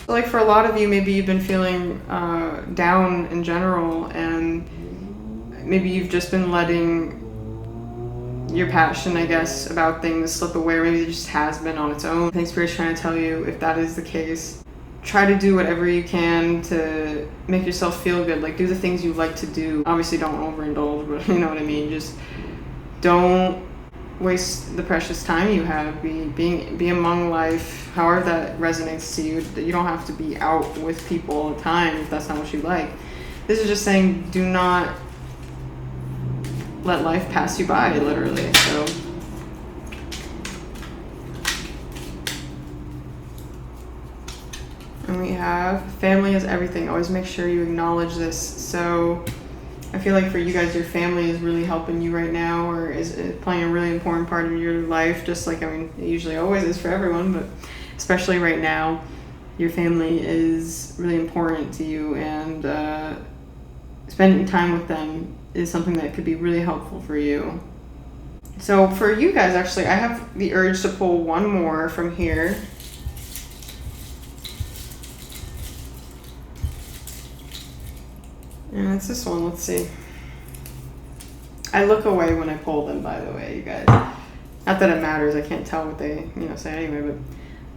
So like for a lot of you, maybe you've been feeling down in general, and maybe you've just been letting your passion, I guess, about things slip away, or maybe it just has been on its own. I think Spirit's trying to tell you, if that is the case, try to do whatever you can to make yourself feel good. Like, do the things you like to do. Obviously don't overindulge, but you know what I mean. Just don't waste the precious time you have. Be among life, however that resonates to you. You don't have to be out with people all the time if that's not what you like. This is just saying, do not let life pass you by, literally. So and we have family is everything. Always make sure you acknowledge this. So I feel like for you guys, your family is really helping you right now, or is playing a really important part of your life, just like, it usually always is for everyone, but especially right now, your family is really important to you, and spending time with them is something that could be really helpful for you. So for you guys, actually, I have the urge to pull one more from here. And it's this one. Let's see. I look away when I pull them, by the way, you guys. Not that it matters. I can't tell what they, say anyway, but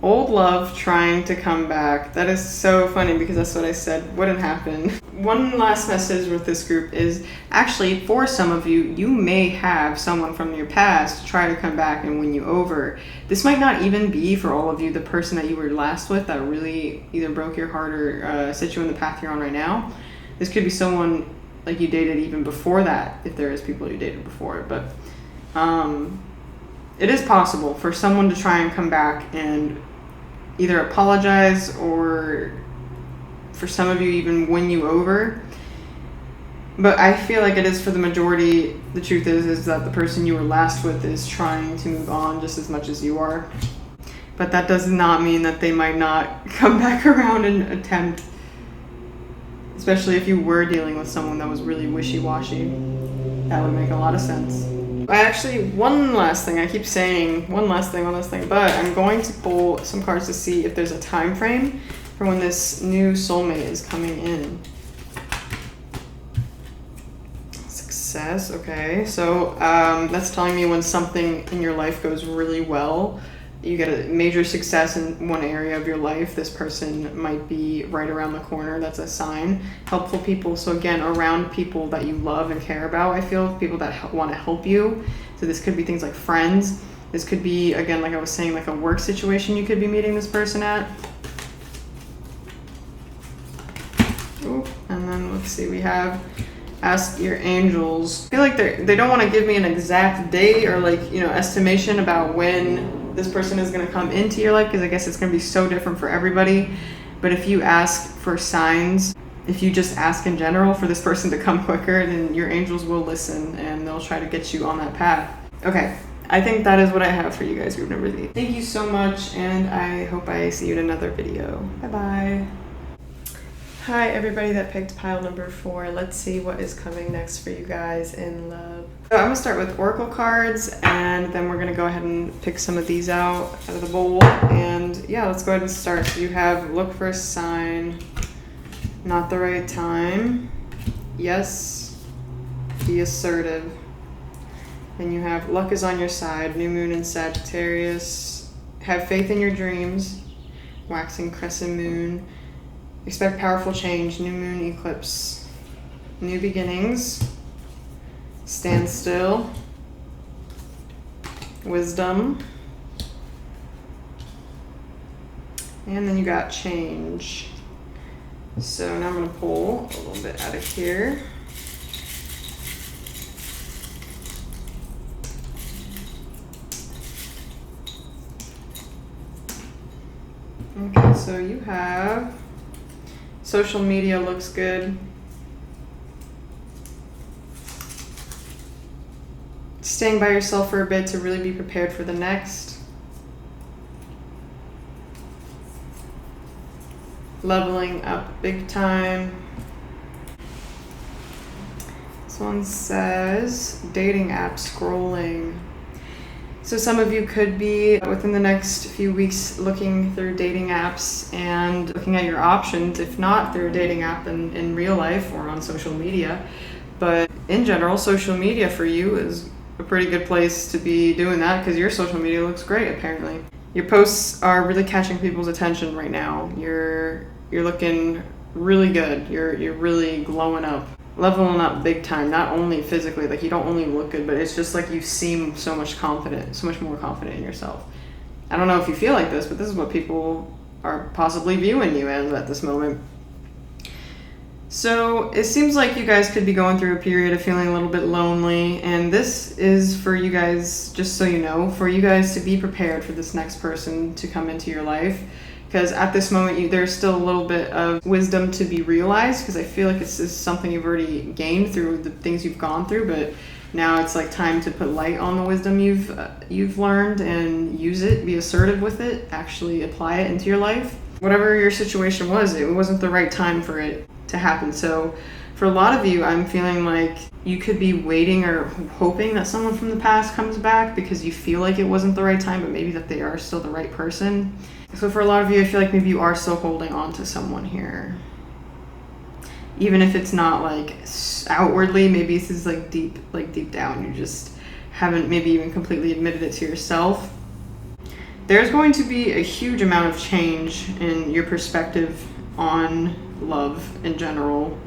old love trying to come back. That is so funny because that's what I said wouldn't happen. One last message with this group is actually for some of you, you may have someone from your past try to come back and win you over. This might not even be for all of you the person that you were last with that really either broke your heart or set you in the path you're on right now. This could be someone like you dated even before that, if there is people you dated before. But it is possible for someone to try and come back and either apologize or for some of you even win you over. But I feel like it is for the majority, the truth is that the person you were last with is trying to move on just as much as you are. But that does not mean that they might not come back around and attempt, especially if you were dealing with someone that was really wishy-washy. That would make a lot of sense. One last thing, I keep saying one last thing, but I'm going to pull some cards to see if there's a time frame for when this new soulmate is coming in. Success, okay. So that's telling me when something in your life goes really well, you get a major success in one area of your life, this person might be right around the corner. That's a sign. Helpful people. So again, around people that you love and care about, I feel people that want to help you. So this could be things like friends. This could be, again, like I was saying, like a work situation you could be meeting this person at. Ooh, and then let's see, we have ask your angels. I feel like they don't want to give me an exact date or estimation about when this person is going to come into your life, because I guess it's going to be so different for everybody. But if you ask for signs, if you just ask in general for this person to come quicker, then your angels will listen and they'll try to get you on that path. Okay, I think that is what I have for you guys, group number 3. Thank you so much, and I hope I see you in another video. Bye-bye. Hi, everybody that picked pile number 4. Let's see what is coming next for you guys in love. So I'm gonna start with oracle cards, and then we're gonna go ahead and pick some of these out of the bowl. And yeah, let's go ahead and start. So you have look for a sign, not the right time, yes, be assertive. Then you have luck is on your side, new moon in Sagittarius, have faith in your dreams, waxing crescent moon, expect powerful change, new moon eclipse, new beginnings, stand still, wisdom, and then you got change. So now I'm going to pull a little bit out of here. Okay, so you have social media looks good. Staying by yourself for a bit to really be prepared for the next. Leveling up big time. This one says dating app scrolling. So some of you could be within the next few weeks looking through dating apps and looking at your options, if not through a dating app in real life or on social media. But in general, social media for you is a pretty good place to be doing that because your social media looks great apparently. Your posts are really catching people's attention right now. You're looking really good. You're really glowing up. Leveling up big time, not only physically, like you don't only look good, but it's just like you seem so much more confident in yourself. I don't know if you feel like this, but this is what people are possibly viewing you as at this moment. So it seems like you guys could be going through a period of feeling a little bit lonely, and this is for you guys, just so you know, for you guys to be prepared for this next person to come into your life. Because at this moment, there's still a little bit of wisdom to be realized, because I feel like it's something you've already gained through the things you've gone through, but now it's like time to put light on the wisdom you've learned and use it, be assertive with it, actually apply it into your life. Whatever your situation was, it wasn't the right time for it to happen. So for a lot of you, I'm feeling like you could be waiting or hoping that someone from the past comes back because you feel like it wasn't the right time, but maybe that they are still the right person. So for a lot of you, I feel like maybe you are still holding on to someone here. even if it's not like outwardly, maybe this is like deep down, you just haven't maybe even completely admitted it to yourself. There's going to be a huge amount of change in your perspective on love in general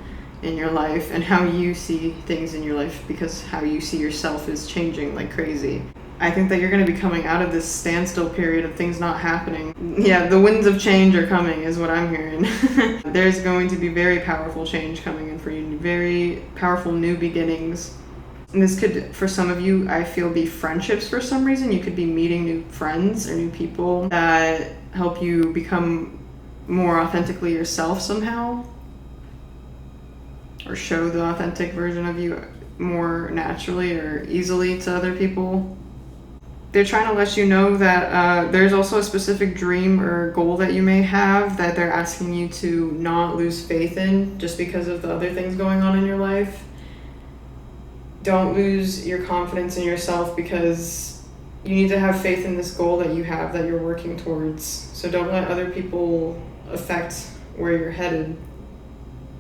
in your life, and how you see things in your life, because how you see yourself is changing like crazy. I think that you're going to be coming out of this standstill period of things not happening. Yeah, the winds of change are coming is what I'm hearing. There's going to be very powerful change coming in for you, very powerful new beginnings. And this could, for some of you, I feel, be friendships for some reason. You could be meeting new friends or new people that help you become more authentically yourself somehow, or show the authentic version of you more naturally or easily to other people. They're trying to let you know that there's also a specific dream or goal that you may have that they're asking you to not lose faith in just because of the other things going on in your life. Don't lose your confidence in yourself, because you need to have faith in this goal that you have that you're working towards. So don't let other people affect where you're headed.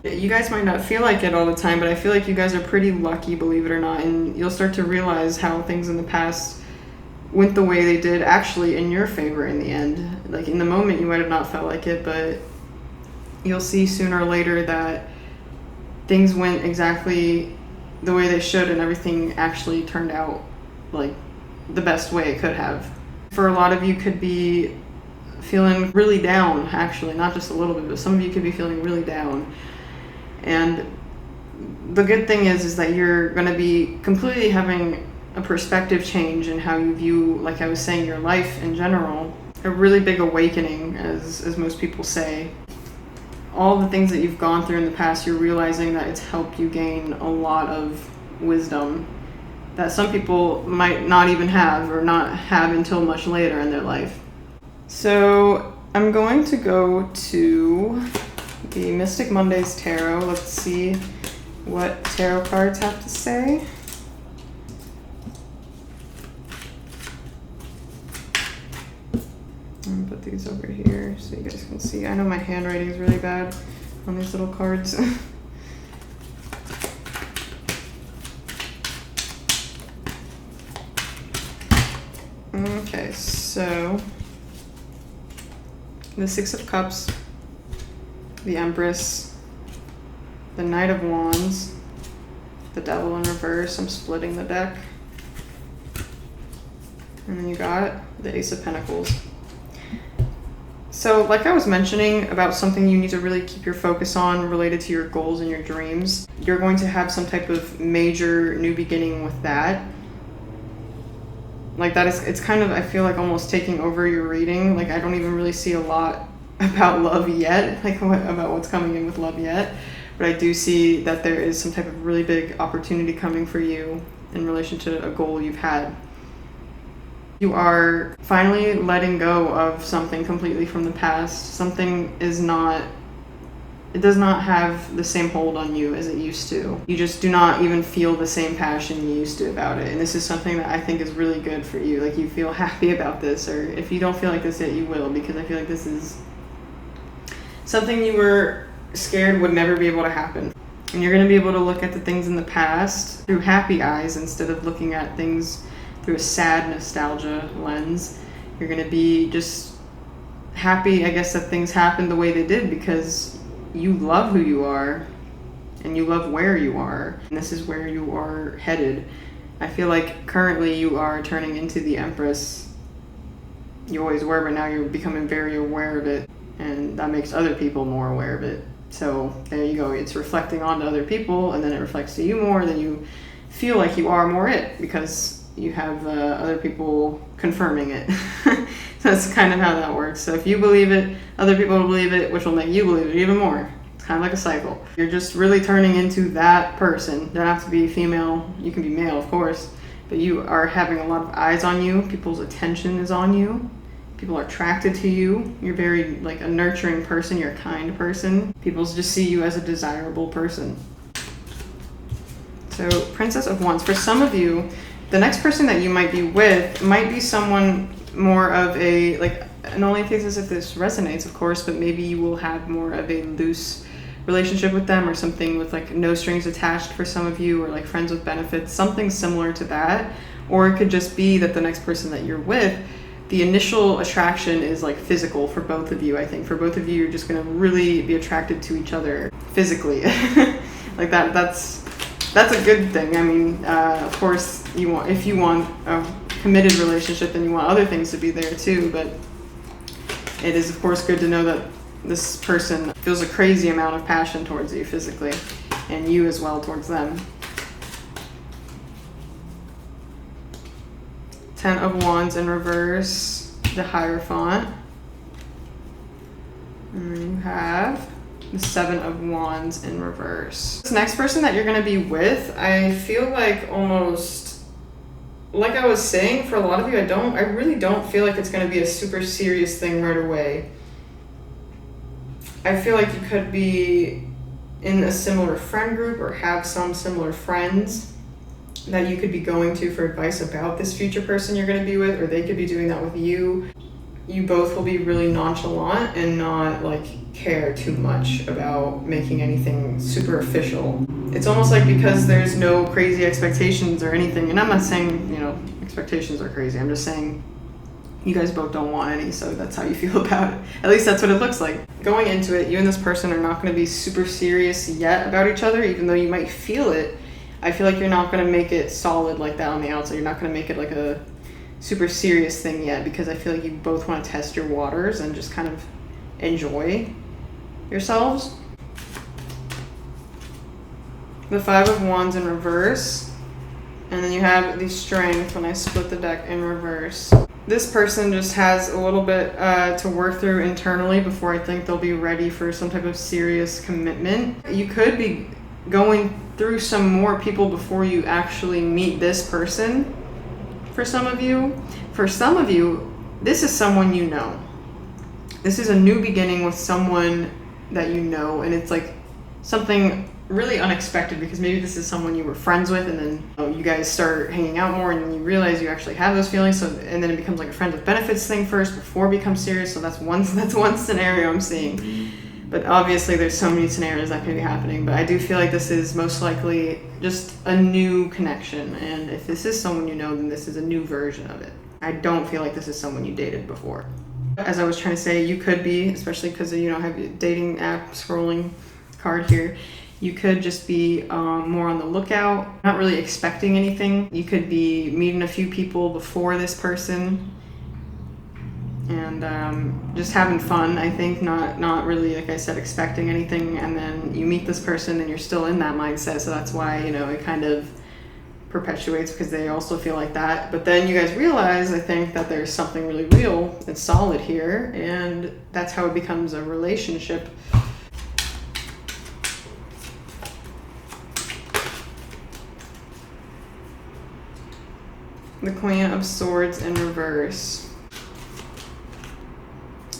You guys might not feel like it all the time, but I feel like you guys are pretty lucky, believe it or not, and you'll start to realize how things in the past went the way they did actually in your favor in the end. Like in the moment you might have not felt like it, but you'll see sooner or later that things went exactly the way they should, and everything actually turned out like the best way it could have. For a lot of you could be feeling really down, actually, not just a little bit, but some of you could be feeling really down. And the good thing is that you're going to be completely having a perspective change in how you view, like I was saying, your life in general. A really big awakening, as most people say. All the things that you've gone through in the past, you're realizing that it's helped you gain a lot of wisdom that some people might not even have, or not have until much later in their life. So I'm going to go to the Mystic Mondays Tarot. Let's see what tarot cards have to say. I'm gonna put these over here so you guys can see. I know my handwriting is really bad on these little cards. Okay, so the Six of Cups, the Empress, the Knight of Wands, the Devil in reverse. I'm splitting the deck. And then you got the Ace of Pentacles. So like I was mentioning about something you need to really keep your focus on related to your goals and your dreams, you're going to have some type of major new beginning with that. Like that is, it's kind of, I feel like almost taking over your reading. Like I don't even really see a lot about love yet, like about what's coming in with love yet. But I do see that there is some type of really big opportunity coming for you in relation to a goal you've had. You are finally letting go of something completely from the past. Something is not, it does not have the same hold on you as it used to. You just do not even feel the same passion you used to about it. And this is something that I think is really good for you. Like you feel happy about this, or if you don't feel like this yet, you will, because I feel like this is something you were scared would never be able to happen. And you're going to be able to look at the things in the past through happy eyes instead of looking at things through a sad nostalgia lens. You're going to be just happy, I guess, that things happened the way they did, because you love who you are and you love where you are, and this is where you are headed. I feel like currently you are turning into the Empress. You always were, but now you're becoming very aware of it, and that makes other people more aware of it. So there you go. It's reflecting onto other people, and then it reflects to you more, then you feel like you are more it, because you have other people confirming it. So that's kind of how that works. So if you believe it, other people will believe it, which will make you believe it even more. It's kind of like a cycle. You're just really turning into that person. You don't have to be female. You can be male, of course. But you are having a lot of eyes on you. People's attention is on you. People are attracted to you. You're very like a nurturing person. You're a kind person. People just see you as a desirable person. So Princess of Wands. For some of you, the next person that you might be with might be someone more of a, like, and only in cases if this resonates, of course, but maybe you will have more of a loose relationship with them, or something with like no strings attached for some of you, or like friends with benefits, something similar to that. Or it could just be that the next person that you're with, the initial attraction is like physical for both of you. I think for both of you, you're just going to really be attracted to each other physically. Like that's a good thing. I mean, of course, if you want a committed relationship, then you want other things to be there too. But it is, of course, good to know that this person feels a crazy amount of passion towards you physically, and you as well towards them. 10 of Wands in reverse, the Hierophant. And then you have the 7 of Wands in reverse. This next person that you're going to be with, I feel like almost, like I was saying, for a lot of you, I really don't feel like it's going to be a super serious thing right away. I feel like you could be in a similar friend group or have some similar friends that you could be going to for advice about this future person you're going to be with, or they could be doing that with you. You both will be really nonchalant and not like care too much about making anything super official. It's almost like because there's no crazy expectations or anything, and I'm not saying, expectations are crazy. I'm just saying you guys both don't want any, so that's how you feel about it. At least that's what it looks like. Going into it, you and this person are not going to be super serious yet about each other, even though you might feel it. I feel like you're not going to make it solid like that on the outside. You're not going to make it like a super serious thing yet, because I feel like you both want to test your waters and just kind of enjoy yourselves. The 5 of Wands in reverse, and then you have the Strength when I split the deck in reverse. This person just has a little bit to work through internally before I think they'll be ready for some type of serious commitment. You could be going through some more people before you actually meet this person. For some of you, this is someone you know. This is a new beginning with someone that you know, and it's like something really unexpected, because maybe this is someone you were friends with, and then you guys start hanging out more, and then you realize you actually have those feelings. So, and then it becomes like a friends with benefits thing first before it becomes serious. So that's one scenario I'm seeing. But obviously there's so many scenarios that could be happening. But I do feel like this is most likely just a new connection. And if this is someone you know, then this is a new version of it. I don't feel like this is someone you dated before. As I was trying to say, you could be, especially because you don't have your dating app scrolling card here, you could just be more on the lookout, not really expecting anything. You could be meeting a few people before this person, and just having fun, I think, not really, like I said, expecting anything. And then you meet this person and you're still in that mindset, so that's why, it kind of perpetuates, because they also feel like that. But then you guys realize, I think, that there's something really real and solid here, and that's how it becomes a relationship. The Queen of Swords in reverse.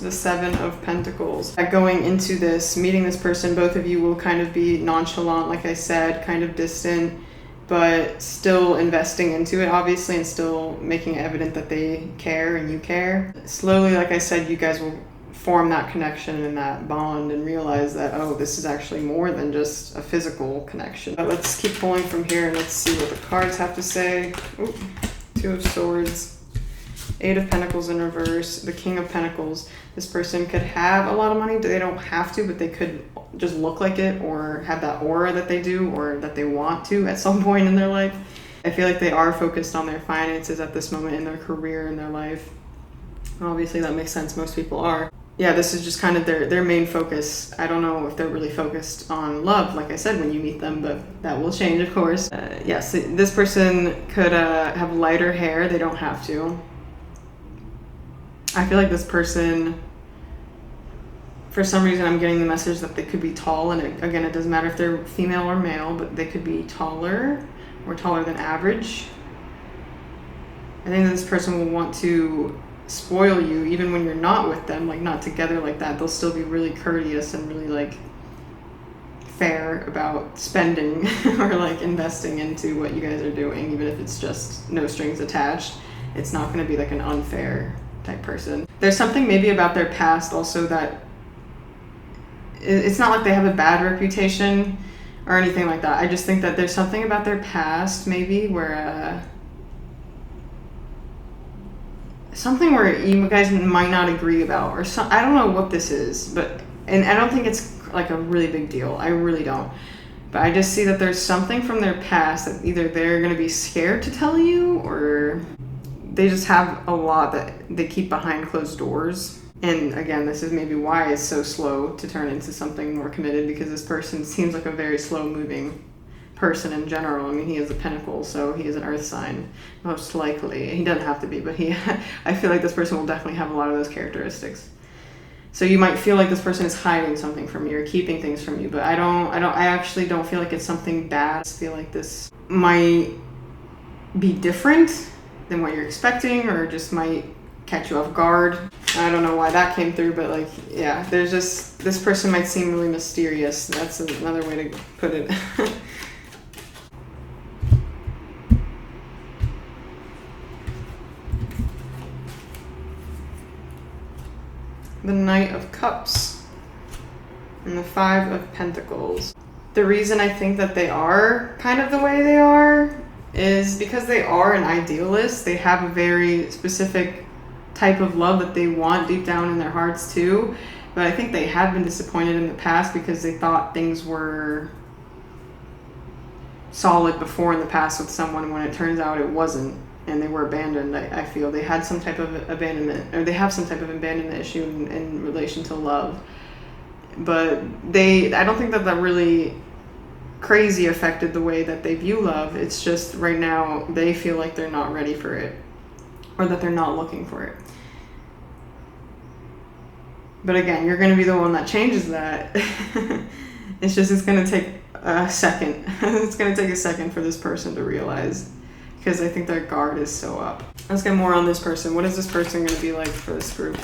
The 7 of Pentacles. Going into this, meeting this person, both of you will kind of be nonchalant, like I said, kind of distant, but still investing into it, obviously, and still making it evident that they care and you care. Slowly, like I said, you guys will form that connection and that bond and realize that, oh, this is actually more than just a physical connection. But let's keep pulling from here and let's see what the cards have to say. Ooh, 2 of Swords. 8 of Pentacles in reverse, the King of Pentacles. This person could have a lot of money. They don't have to, but they could just look like it, or have that aura that they do, or that they want to at some point in their life. I feel like they are focused on their finances at this moment in their career, in their life. Obviously that makes sense, most people are. Yeah, this is just kind of their main focus. I don't know if they're really focused on love, like I said, when you meet them, but that will change, of course. Yes, this person could have lighter hair. They don't have to. I feel like this person, for some reason, I'm getting the message that they could be tall, and again, it doesn't matter if they're female or male, but they could be taller or taller than average. I think that this person will want to spoil you even when you're not with them, like not together like that. They'll still be really courteous and really like fair about spending or like investing into what you guys are doing, even if it's just no strings attached. It's not going to be like an unfair type person. There's something maybe about their past also that it's not like they have a bad reputation or anything like that. I just think that there's something about their past maybe where something where you guys might not agree about, or I don't know what this is, and I don't think it's like a really big deal. I really don't. But I just see that there's something from their past that either they're going to be scared to tell you, or they just have a lot that they keep behind closed doors. And again, this is maybe why it's so slow to turn into something more committed, because this person seems like a very slow moving person in general. I mean, he is a Pentacle, so he is an earth sign, most likely. He doesn't have to be, but I feel like this person will definitely have a lot of those characteristics. So you might feel like this person is hiding something from you or keeping things from you, but I actually don't feel like it's something bad. I just feel like this might be different than what you're expecting, or just might catch you off guard. I don't know why that came through, but like, yeah, there's just, this person might seem really mysterious. That's another way to put it. The Knight of Cups and the Five of Pentacles. The reason I think that they are kind of the way they are is because they are an idealist. They have a very specific type of love that they want deep down in their hearts too. But I think they have been disappointed in the past because they thought things were solid before in the past with someone, when it turns out it wasn't. And they were abandoned. I feel they had some type of abandonment, or they have some type of abandonment issue in relation to love. But I don't think that really crazy affected the way that they view love. It's just right now they feel like they're not ready for it, or that they're not looking for it. But again, you're going to be the one that changes that. It's going to take a second. It's going to take a second for this person to realize, because I think their guard is so up. Let's get more on this person. What is this person going to be like for this group?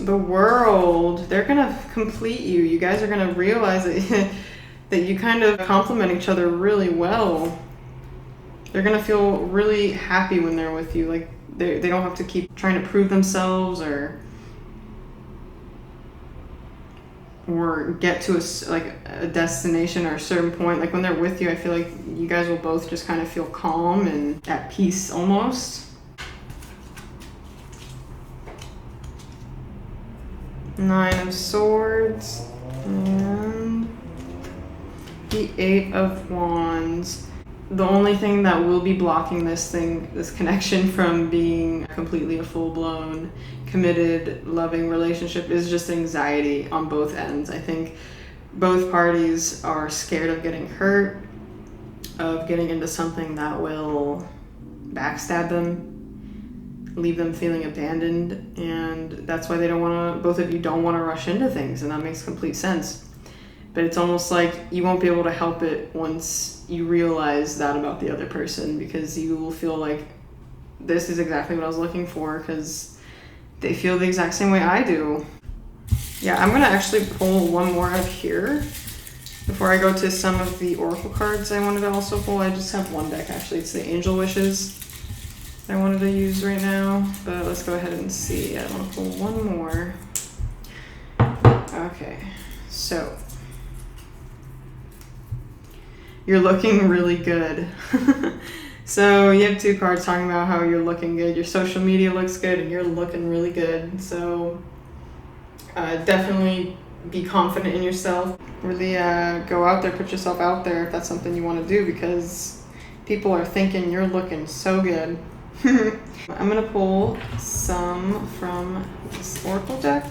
The World. They're going to complete you. You guys are going to realize that you kind of complement each other really well. They're going to feel really happy when they're with you. Like they don't have to keep trying to prove themselves or get to a destination or a certain point. Like when they're with you, I feel like you guys will both just kind of feel calm and at peace almost. Nine of Swords and the Eight of Wands. The only thing that will be blocking this connection from being completely a full-blown, committed, loving relationship is just anxiety on both ends. I think both parties are scared of getting hurt, of getting into something that will backstab them, leave them feeling abandoned, and that's why both of you don't want to rush into things, and that makes complete sense. But it's almost like you won't be able to help it once you realize that about the other person, because you will feel like this is exactly what I was looking for, because they feel the exact same way I do. Yeah, I'm going to actually pull one more out here before I go to some of the oracle cards I wanted to also pull. I just have one deck actually. It's the Angel Wishes I wanted to use right now, but let's go ahead and see. I want to pull one more. Okay, so you're looking really good. So you have two cards talking about how you're looking good. Your social media looks good and you're looking really good. So definitely be confident in yourself. Really go out there, put yourself out there if that's something you want to do, because people are thinking you're looking so good. I'm going to pull some from this oracle deck.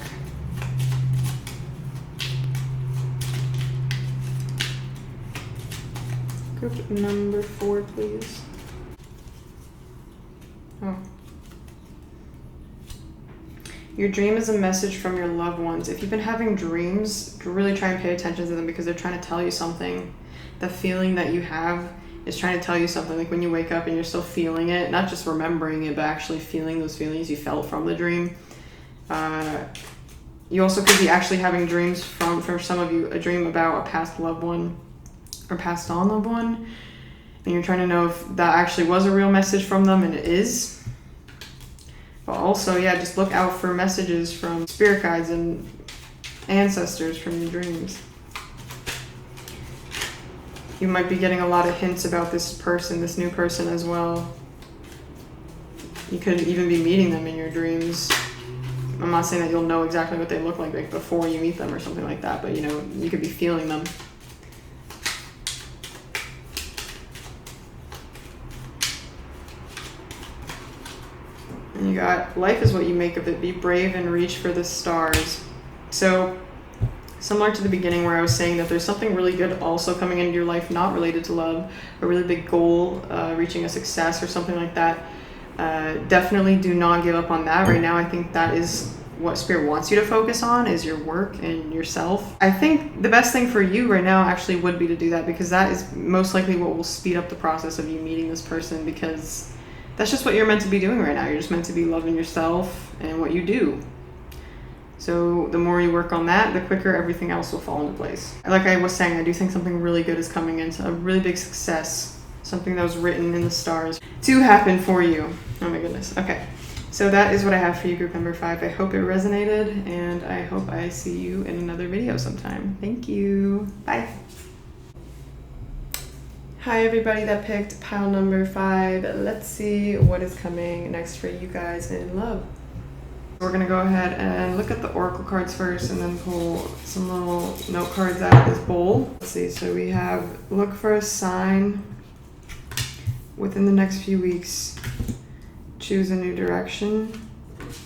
Group number 4, please. Oh. Your dream is a message from your loved ones. If you've been having dreams, really try and pay attention to them, because they're trying to tell you something. The feeling that you have is trying to tell you something. Like when you wake up and you're still feeling it, not just remembering it, but actually feeling those feelings you felt from the dream. You also could be actually having dreams for some of you, a dream about a past loved one or passed on loved one. And you're trying to know if that actually was a real message from them, and it is. But also, yeah, just look out for messages from spirit guides and ancestors from your dreams. You might be getting a lot of hints about this person, this new person as well. You could even be meeting them in your dreams. I'm not saying that you'll know exactly what they look like before you meet them or something like that, but you know, you could be feeling them. And you got, life is what you make of it. Be brave and reach for the stars. So, similar to the beginning where I was saying that there's something really good also coming into your life, not related to love, a really big goal, reaching a success or something like that. Definitely do not give up on that. Right now, I think that is what Spirit wants you to focus on, is your work and yourself. I think the best thing for you right now actually would be to do that, because that is most likely what will speed up the process of you meeting this person, because that's just what you're meant to be doing right now. You're just meant to be loving yourself and what you do. So the more you work on that, the quicker everything else will fall into place. Like I was saying, I do think something really good is coming into a really big success, something that was written in the stars to happen for you. Oh my goodness. Okay. So that is what I have for you, group number 5. I hope it resonated, and I hope I see you in another video sometime. Thank you. Bye. Hi everybody that picked pile number 5. Let's see what is coming next for you guys in love. We're gonna go ahead and look at the oracle cards first, and then pull some little note cards out of this bowl. Let's see, so we have look for a sign within the next few weeks. Choose a new direction,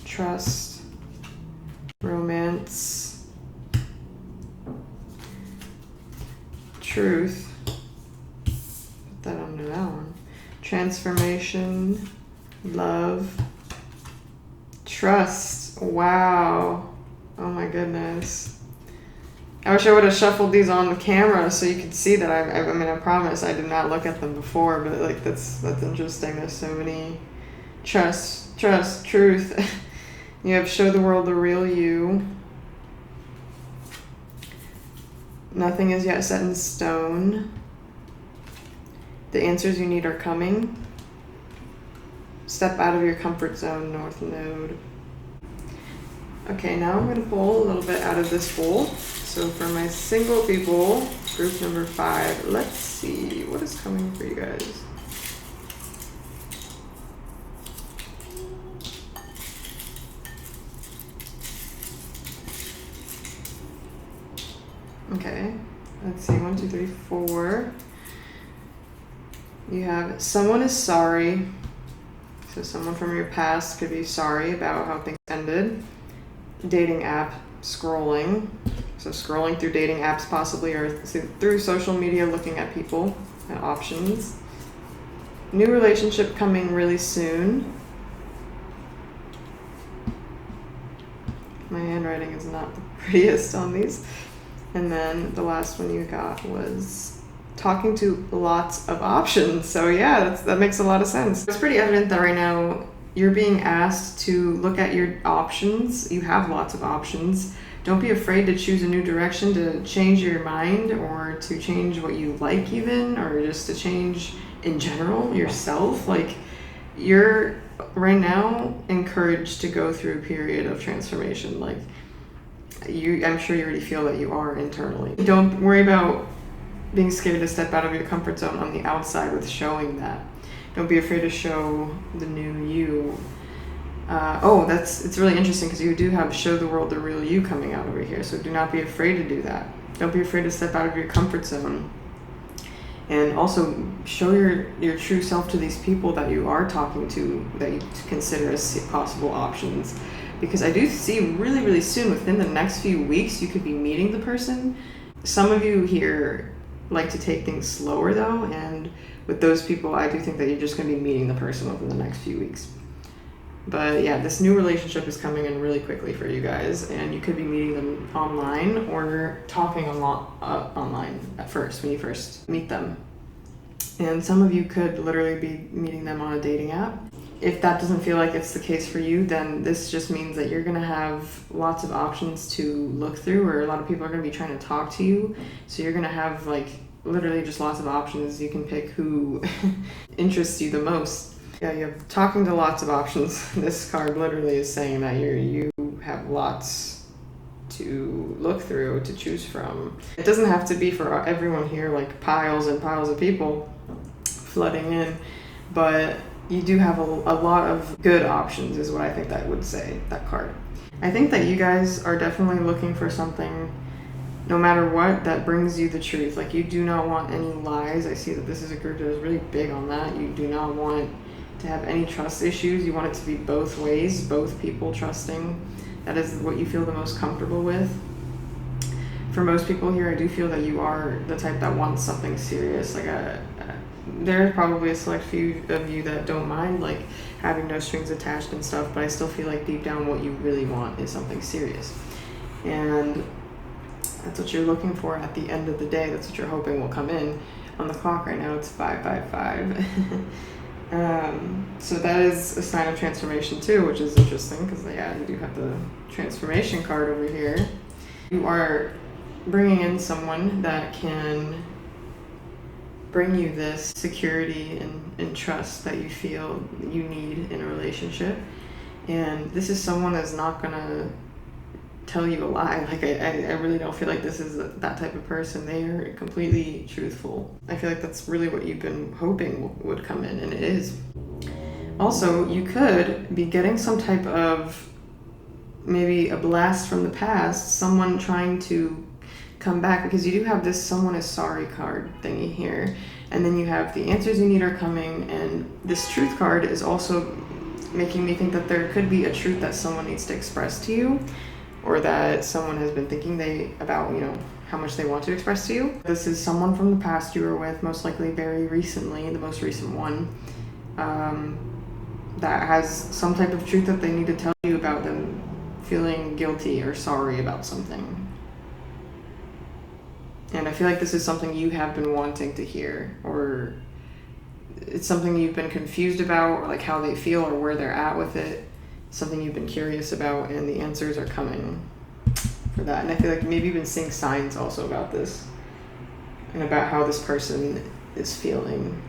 trust, romance, truth, put that under that one, transformation, love, trust. Wow. Oh my goodness. I wish I would have shuffled these on the camera so you could see that. I mean, I promise I did not look at them before, but like that's interesting. There's so many. Trust, truth. You have show the world the real you. Nothing is yet set in stone. The answers you need are coming. Step out of your comfort zone, North Node. Okay, now I'm going to pull a little bit out of this bowl. So for my single people, group number 5, let's see what is coming for you guys. Okay, let's see, 1, 2, 3, 4. You have someone is sorry. So someone from your past could be sorry about how things ended. Dating app scrolling. So scrolling through dating apps possibly, or through social media, looking at people and options. New relationship coming really soon. My handwriting is not the prettiest on these. And then the last one you got was talking to lots of options. So yeah, that makes a lot of sense. It's pretty evident that right now you're being asked to look at your options. You have lots of options. Don't be afraid to choose a new direction, to change your mind, or to change what you like even, or just to change in general yourself. Like, you're right now encouraged to go through a period of transformation. Like, I'm sure you already feel that you are internally. Don't worry about being scared to step out of your comfort zone on the outside with showing that. Don't be afraid to show the new you. It's really interesting because you do have show the world the real you coming out over here. So do not be afraid to do that. Don't be afraid to step out of your comfort zone. And also show your true self to these people that you are talking to, that you consider as possible options. Because I do see really, really soon, within the next few weeks, you could be meeting the person. Some of you here like to take things slower though, and with those people, I do think that you're just going to be meeting the person within the next few weeks. But yeah, this new relationship is coming in really quickly for you guys, and you could be meeting them online or talking online at first, when you first meet them. And some of you could literally be meeting them on a dating app. if that doesn't feel like it's the case for you, then this just means that you're going to have lots of options to look through, or a lot of people are going to be trying to talk to you. So you're going to have like literally just lots of options. You can pick who interests you the most. Yeah, you have talking to lots of options. This card literally is saying that you have lots to look through, to choose from. It doesn't have to be for everyone here, like piles and piles of people flooding in, but you do have a lot of good options is what I think that would say, that card. I think that you guys are definitely looking for something, no matter what, that brings you the truth. Like, you do not want any lies. I see that this is a group that is really big on that. You do not want to have any trust issues. You want it to be both ways, both people trusting. That is what you feel the most comfortable with. For most people here, I do feel that you are the type that wants something serious. Like there's probably a select few of you that don't mind like having no strings attached and stuff, but I still feel like deep down what you really want is something serious. And that's what you're looking for at the end of the day. That's what you're hoping will come in. On the clock right now, it's 555. So that is a sign of transformation too, which is interesting because yeah, you do have the transformation card over here. You are bringing in someone that can bring you this security and trust that you feel you need in a relationship. And this is someone that's not gonna tell you a lie. Like I really don't feel like this is that type of person. They are completely truthful. I feel like that's really what you've been hoping would come in, and it is. Also, you could be getting some type of maybe a blast from the past, someone trying to come back, because you do have this someone is sorry card thingy here, and then you have the answers you need are coming, and this truth card is also making me think that there could be a truth that someone needs to express to you, or that someone has been thinking about, you know, how much they want to express to you. This is someone from the past you were with, most likely very recently, the most recent one, that has some type of truth that they need to tell you about them feeling guilty or sorry about something. And I feel like this is something you have been wanting to hear, or it's something you've been confused about, or like how they feel or where they're at with it, something you've been curious about, and the answers are coming for that. And I feel like maybe you've been seeing signs also about this and about how this person is feeling,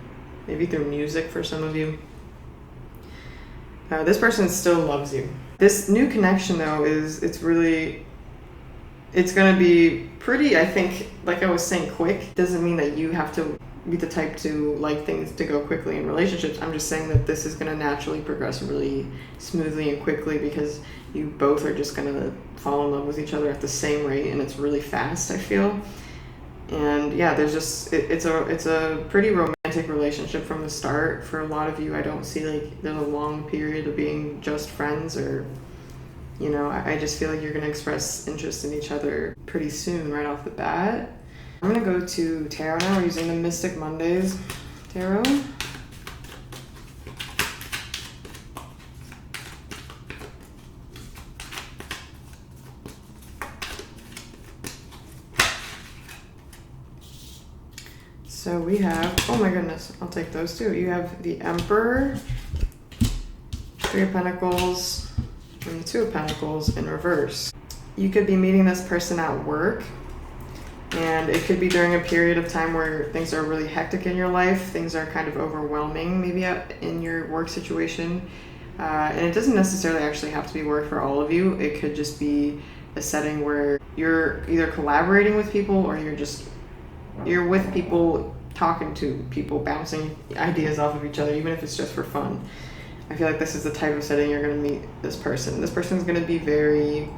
maybe through music for some of you. This person still loves you. This new connection though it's going to be pretty, I think, like I was saying, quick. Doesn't mean that you have to be the type to like things to go quickly in relationships. I'm just saying that this is going to naturally progress really smoothly and quickly, because you both are just going to fall in love with each other at the same rate, and it's really fast, I feel. And yeah, there's just it's a pretty romantic relationship from the start. For a lot of you, I don't see like there's a long period of being just friends, or you know, I just feel like you're going to express interest in each other pretty soon, right off the bat. I'm going to go to tarot now. We're using the Mystic Mondays tarot. So we have, oh my goodness, I'll take those too. You have the Emperor, Three of Pentacles, and the Two of Pentacles in reverse. You could be meeting this person at work, and it could be during a period of time where things are really hectic in your life. Things are kind of overwhelming maybe in your work situation. And it doesn't necessarily actually have to be work for all of you. It could just be a setting where you're either collaborating with people, or you're with people, talking to people, bouncing ideas off of each other, even if it's just for fun. I feel like this is the type of setting you're going to meet this person. This person's going to be very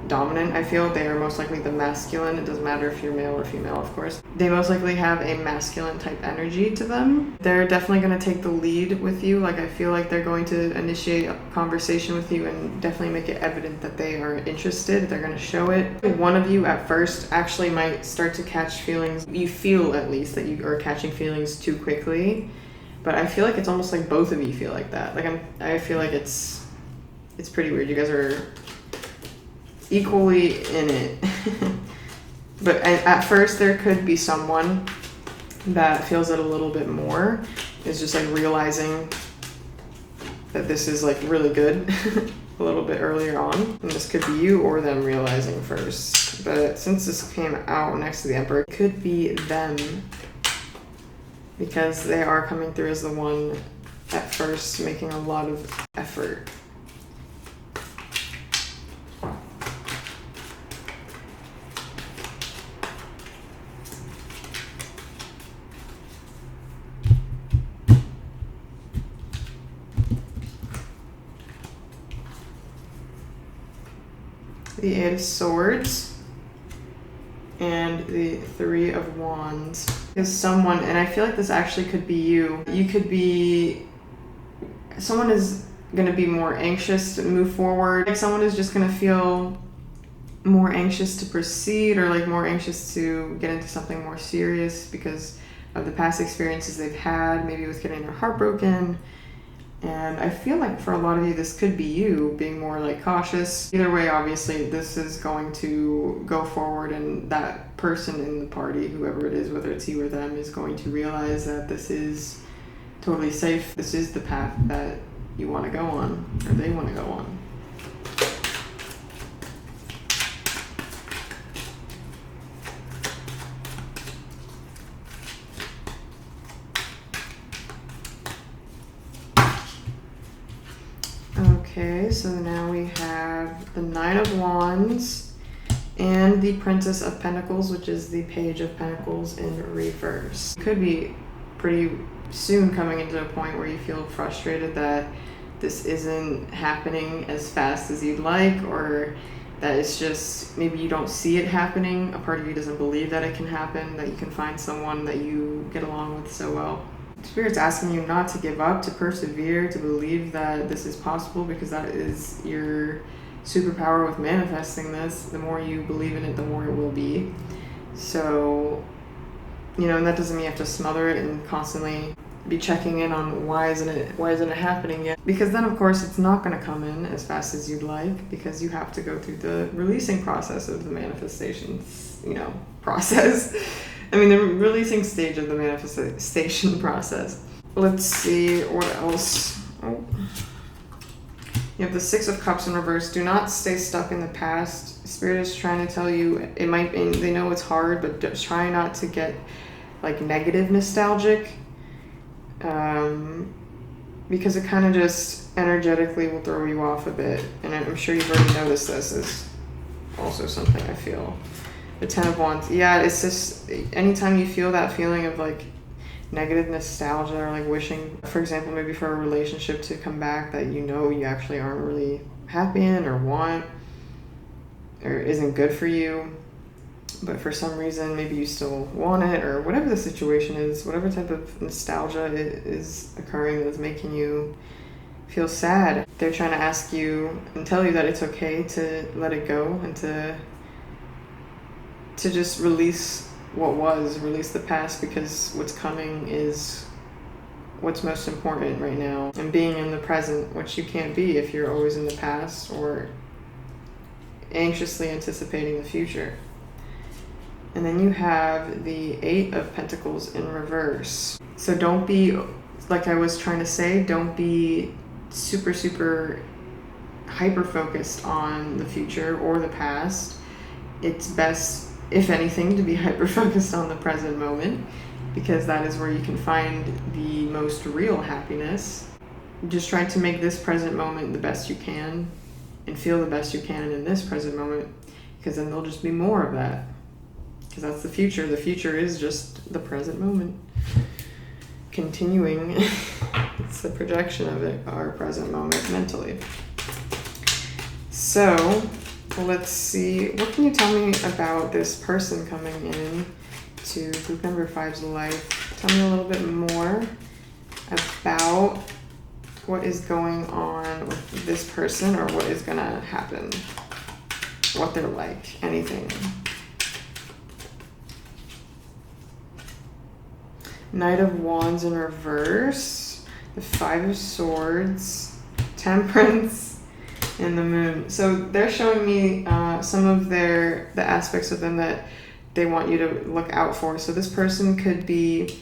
dominant. I feel they are most likely the masculine. It doesn't matter if you're male or female, of course. They most likely have a masculine type energy to them. They're definitely going to take the lead with you. Like, I feel like they're going to initiate a conversation with you and definitely make it evident that they are interested. They're going to show it. One of you at first actually might start to catch feelings. You feel at least that you are catching feelings too quickly. But I feel like it's almost like both of you feel like that. Like I feel like it's pretty weird. You guys are equally in it. But at first there could be someone that feels it a little bit more. It's just like realizing that this is like really good a little bit earlier on. And this could be you or them realizing first. But since this came out next to the Emperor, it could be them, because they are coming through as the one at first making a lot of effort. The Eight of Swords and the Three of Wands is someone, and I feel like this actually could be you. You could be, someone is going to be more anxious to move forward. Like someone is just going to feel more anxious to proceed, or like more anxious to get into something more serious because of the past experiences they've had, maybe with getting their heart broken. And I feel like for a lot of you, this could be you being more like cautious. Either way, obviously, this is going to go forward, and that person in the party, whoever it is, whether it's you or them, is going to realize that this is totally safe. This is the path that you want to go on, or they want to go on. Okay, so now we have the Nine of Wands and the Princess of Pentacles, which is the Page of Pentacles in reverse. Could be pretty soon coming into a point where you feel frustrated that this isn't happening as fast as you'd like, or that it's just maybe you don't see it happening. A part of you doesn't believe that it can happen, that you can find someone that you get along with so well. Spirit's asking you not to give up, to persevere, to believe that this is possible, because that is your superpower with manifesting this. The more you believe in it, the more it will be. So, you know, and that doesn't mean you have to smother it and constantly be checking in on why isn't it happening yet? Because then, of course, it's not going to come in as fast as you'd like, because you have to go through the releasing process of the manifestation, process. I mean, the releasing stage of the manifestation process. Let's see what else. Oh. You have the Six of Cups in reverse. Do not stay stuck in the past. Spirit is trying to tell you, it might be, they know it's hard, but just try not to get like negative nostalgic, because it kind of just energetically will throw you off a bit. And I'm sure you've already noticed this is also something I feel. The Ten of Wands. Yeah, it's just anytime you feel that feeling of like negative nostalgia, or like wishing, for example, maybe for a relationship to come back that you know you actually aren't really happy in, or want, or isn't good for you, but for some reason maybe you still want it, or whatever the situation is, whatever type of nostalgia is occurring that is making you feel sad. They're trying to ask you and tell you that it's okay to let it go, and to just release what was, release the past, because what's coming is what's most important right now. And being in the present, which you can't be if you're always in the past or anxiously anticipating the future. And then you have the Eight of Pentacles in reverse. So don't be, like I was trying to say, don't be super, super hyper-focused on the future or the past. It's best, if anything, to be hyper-focused on the present moment, because that is where you can find the most real happiness. Just try to make this present moment the best you can, and feel the best you can in this present moment, because then there'll just be more of that. Because that's the future. The future is just the present moment. Continuing, it's the projection of it, our present moment mentally. So, let's see, what can you tell me about this person coming in to group number 5's life? Tell me a little bit more about what is going on with this person, or what is going to happen, what they're like, anything. Knight of Wands in reverse, the Five of Swords, Temperance, and the Moon. So they're showing me some of the aspects of them that they want you to look out for. So this person could be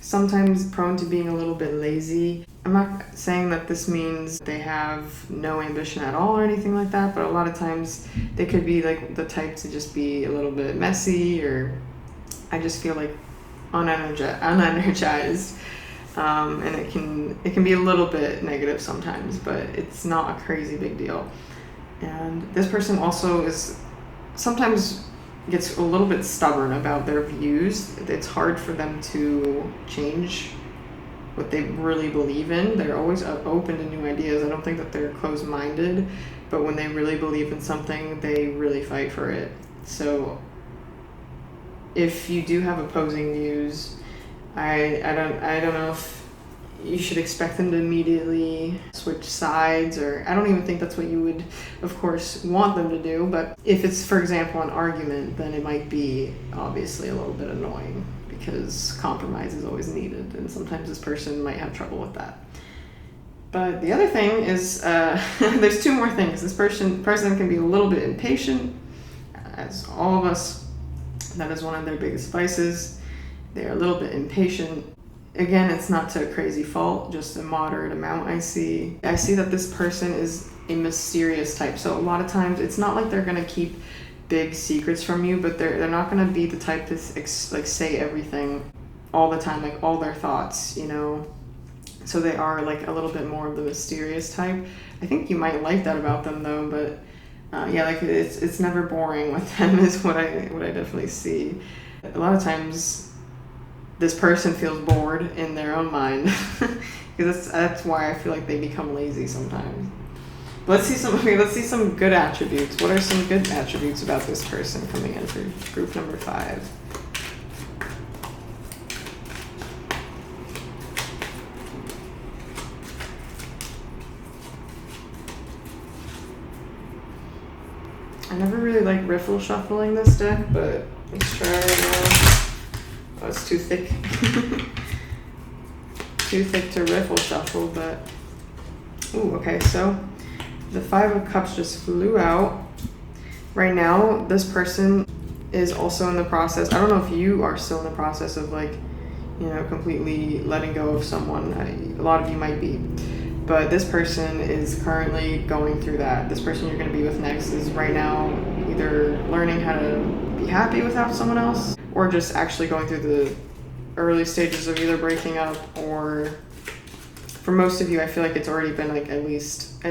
sometimes prone to being a little bit lazy. I'm not saying that this means they have no ambition at all or anything like that, but a lot of times they could be like the type to just be a little bit messy, or I just feel like unenergized. And it can be a little bit negative sometimes, but it's not a crazy big deal. And this person also is sometimes gets a little bit stubborn about their views. It's hard for them to change what they really believe in. They're always open to new ideas. I don't think that they're closed-minded, but when they really believe in something, they really fight for it. So if you do have opposing views, I don't know if you should expect them to immediately switch sides, or I don't even think that's what you would, of course, want them to do. But if it's, for example, an argument, then it might be obviously a little bit annoying, because compromise is always needed, and sometimes this person might have trouble with that. But the other thing is, there's two more things. This person can be a little bit impatient, as all of us. That is one of their biggest vices. They're a little bit impatient. Again, it's not to a crazy fault, just a moderate amount. I see that this person is a mysterious type. So a lot of times, it's not like they're gonna keep big secrets from you, but they're not gonna be the type to like say everything all the time, like all their thoughts, you know. So they are like a little bit more of the mysterious type. I think you might like that about them though, but yeah, like it's never boring with them is what I definitely see. A lot of times this person feels bored in their own mind, because that's why I feel like they become lazy sometimes. Let's see some good attributes. What are some good attributes about this person coming in for group number 5? I never really like riffle shuffling this deck, but let's try it now. Oh, it's too thick. Too thick to riffle shuffle, but... Ooh, okay, so the 5 of Cups just flew out. Right now, this person is also in the process. I don't know if you are still in the process of, like, you know, completely letting go of someone. A lot of you might be. But this person is currently going through that. This person you're going to be with next is right now either learning how to be happy without someone else, or just actually going through the early stages of either breaking up, or for most of you, I feel like it's already been like at least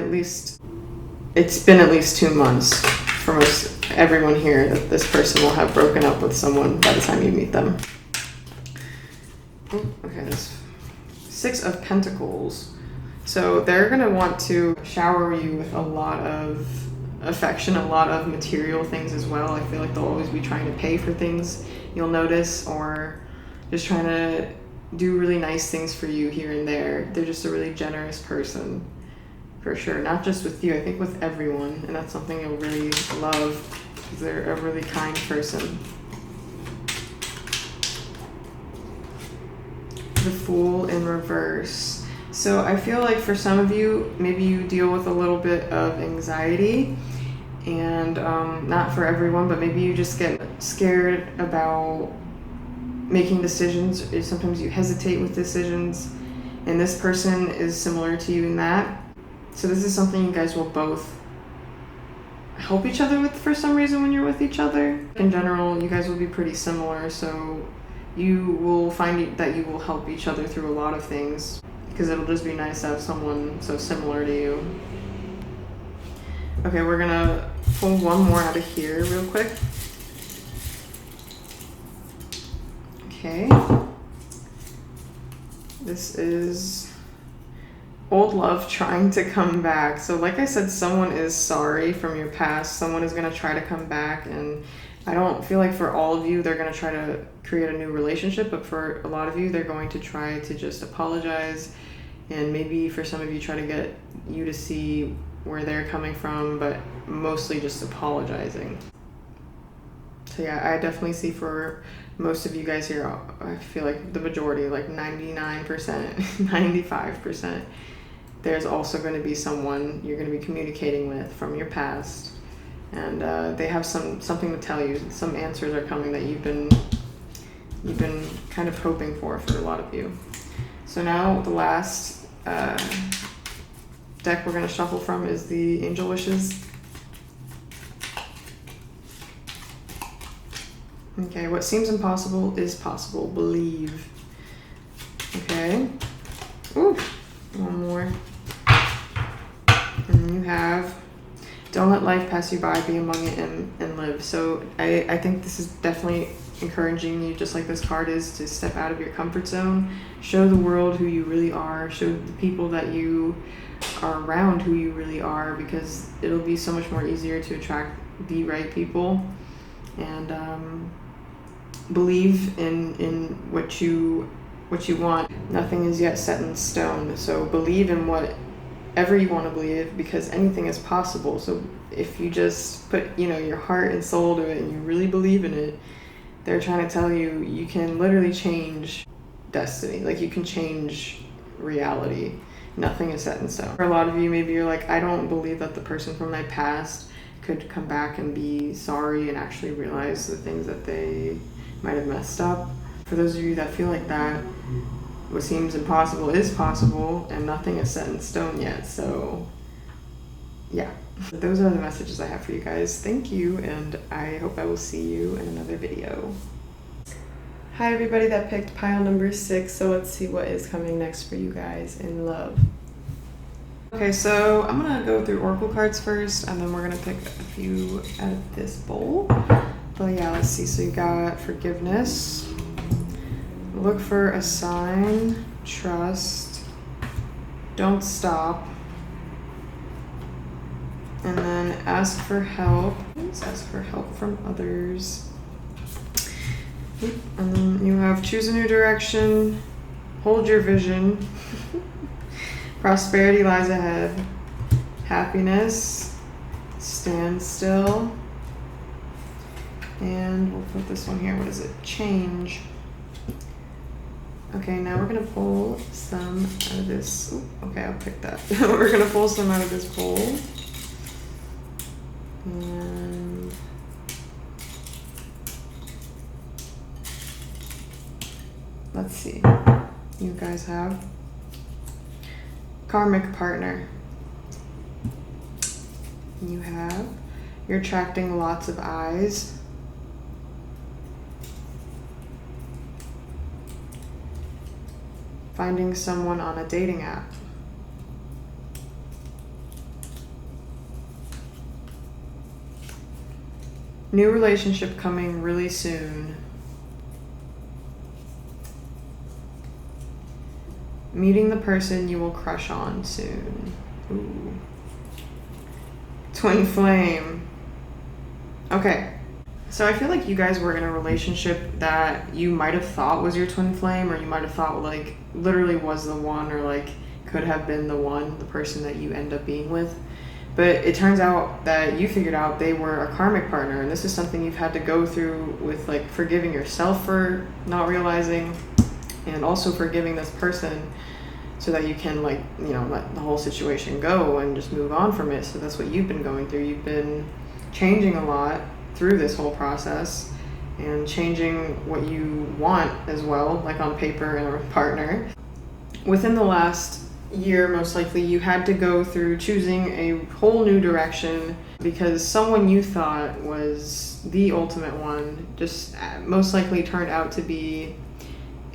it's been at least 2 months for most everyone here that this person will have broken up with someone by the time you meet them. Okay, there's 6 of Pentacles. So they're going to want to shower you with a lot of affection, a lot of material things as well. I feel like they'll always be trying to pay for things, you'll notice, or just trying to do really nice things for you here and there. They're just a really generous person, for sure. Not just with you, I think with everyone, and that's something you'll really love, because they're a really kind person. The Fool in reverse. So I feel like for some of you, maybe you deal with a little bit of anxiety, and not for everyone, but maybe you just get scared about making decisions. Sometimes you hesitate with decisions, and this person is similar to you in that. So this is something you guys will both help each other with for some reason when you're with each other. In general, you guys will be pretty similar, so you will find that you will help each other through a lot of things, because it'll just be nice to have someone so similar to you. Okay, we're gonna pull one more out of here real quick. Okay. This is old love trying to come back. So like I said, someone is sorry from your past. Someone is gonna try to come back, and I don't feel like for all of you they're gonna try to create a new relationship, but for a lot of you they're going to try to just apologize, and maybe for some of you try to get you to see where they're coming from, but mostly just apologizing. So yeah, I definitely see for most of you guys here, I feel like the majority, like 99%, 95%, there's also going to be someone you're going to be communicating with from your past, and they have something to tell you. Some answers are coming that you've you've been kind of hoping for a lot of you. So now the last deck we're going to shuffle from is the Angel Wishes. Okay, what seems impossible is possible. Believe. Okay. Ooh, one more. And you have, don't let life pass you by, be among it and live. So I think this is definitely encouraging you, just like this card is, to step out of your comfort zone, show the world who you really are, show the people that you are around who you really are, because it'll be so much more easier to attract the right people. And believe in what you want. Nothing is yet set in stone, so believe in whatever you want to believe, because anything is possible. So if you just put your heart and soul to it and you really believe in it, they're trying to tell you you can literally change destiny. Like, you can change reality. Nothing is set in stone. For a lot of you, maybe you're like, I don't believe that the person from my past could come back and be sorry and actually realize the things that they might have messed up. For those of you that feel like that, what seems impossible is possible, and nothing is set in stone yet. So yeah, those are the messages I have for you guys. Thank you, and I hope I will see you in another video. Hi everybody that picked pile number 6. So let's see what is coming next for you guys in love. Okay, so I'm gonna go through oracle cards first, and then we're gonna pick a few out of this bowl. But yeah, let's see. So you got forgiveness, look for a sign, trust, don't stop, and then ask for help. Let's ask for help from others. And then you have choose a new direction, hold your vision, prosperity lies ahead, happiness, stand still, and we'll put this one here. What is it? Change. Okay, now we're gonna pull some out of this. Ooh, okay, I'll pick that. We're gonna pull some out of this bowl. And let's see. You guys have karmic partner. You have, you're attracting lots of eyes. Finding someone on a dating app. New relationship coming really soon. Meeting the person you will crush on soon. Ooh. Twin flame. Okay. So I feel like you guys were in a relationship that you might have thought was your twin flame, or you might have thought like literally was the one, or like could have been the one, the person that you end up being with. But it turns out that you figured out they were a karmic partner, and this is something you've had to go through with, like forgiving yourself for not realizing, and also forgiving this person so that you can let the whole situation go and just move on from it. So that's what you've been going through. You've been changing a lot through this whole process, and changing what you want as well, like on paper and a partner. Within the last year, most likely, you had to go through choosing a whole new direction, because someone you thought was the ultimate one just most likely turned out to be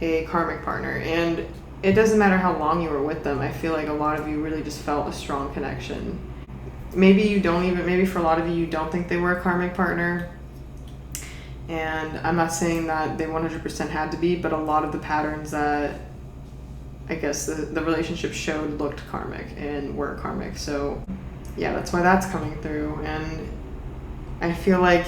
a karmic partner. And it doesn't matter how long you were with them. I feel like a lot of you really just felt a strong connection. Maybe for a lot of you don't think they were a karmic partner. And I'm not saying that they 100% had to be, but a lot of the patterns that I guess the relationship showed looked karmic and were karmic. So yeah, that's why that's coming through. And I feel like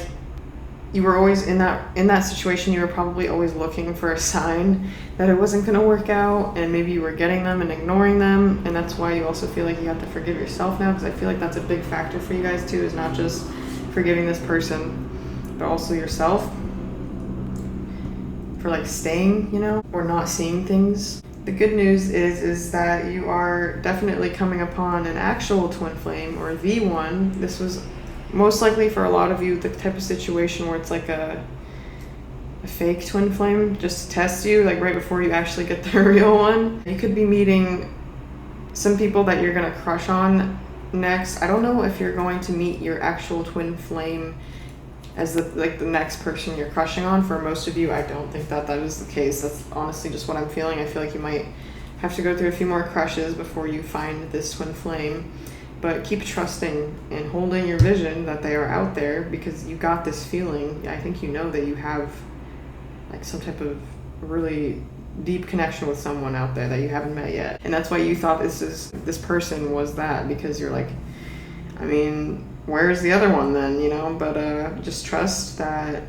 you were always in that situation. You were probably always looking for a sign that it wasn't going to work out, and maybe you were getting them and ignoring them. And that's why you also feel like you have to forgive yourself now, because I feel like that's a big factor for you guys too, is not just forgiving this person, but also yourself for like staying, or not seeing things. The good news is that you are definitely coming upon an actual twin flame, or the one. This was most likely for a lot of you the type of situation where it's like a fake twin flame just to test you, like right before you actually get the real one. You could be meeting some people that you're gonna crush on next. I don't know if you're going to meet your actual twin flame as the next person you're crushing on. For most of you, I don't think that is the case. That's honestly just what I'm feeling. I feel like you might have to go through a few more crushes before you find this twin flame. But keep trusting and holding your vision that they are out there, because you got this feeling. I think you know that you have like some type of really deep connection with someone out there that you haven't met yet. And that's why you thought this person was that, because you're like, I mean, where's the other one then, you know? But just trust that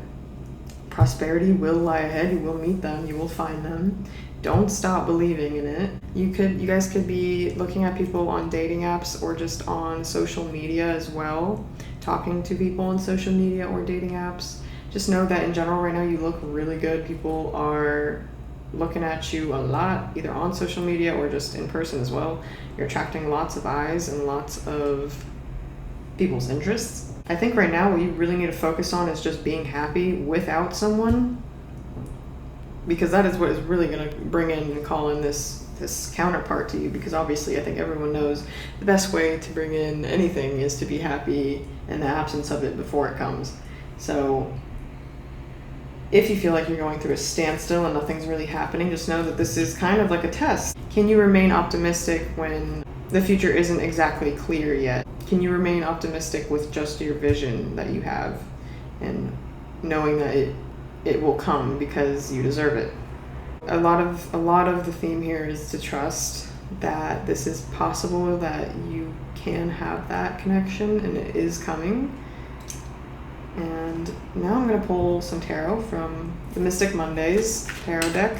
prosperity will lie ahead. You will meet them, you will find them. Don't stop believing in it. You guys could be looking at people on dating apps or just on social media as well, talking to people on social media or dating apps. Just know that in general right now you look really good. People are looking at you a lot, either on social media or just in person as well. You're attracting lots of eyes and lots of people's interests. I think right now what you really need to focus on is just being happy without someone, because that is what is really going to bring in and call in this counterpart to you. Because obviously I think everyone knows the best way to bring in anything is to be happy in the absence of it before it comes. So if you feel like you're going through a standstill and nothing's really happening, just know that this is kind of like a test. Can you remain optimistic when the future isn't exactly clear yet? Can you remain optimistic with just your vision that you have and knowing that it will come because you deserve it? A lot of the theme here is to trust that this is possible, that you can have that connection, and it is coming. And now I'm going to pull some tarot from the Mystic Mondays tarot deck.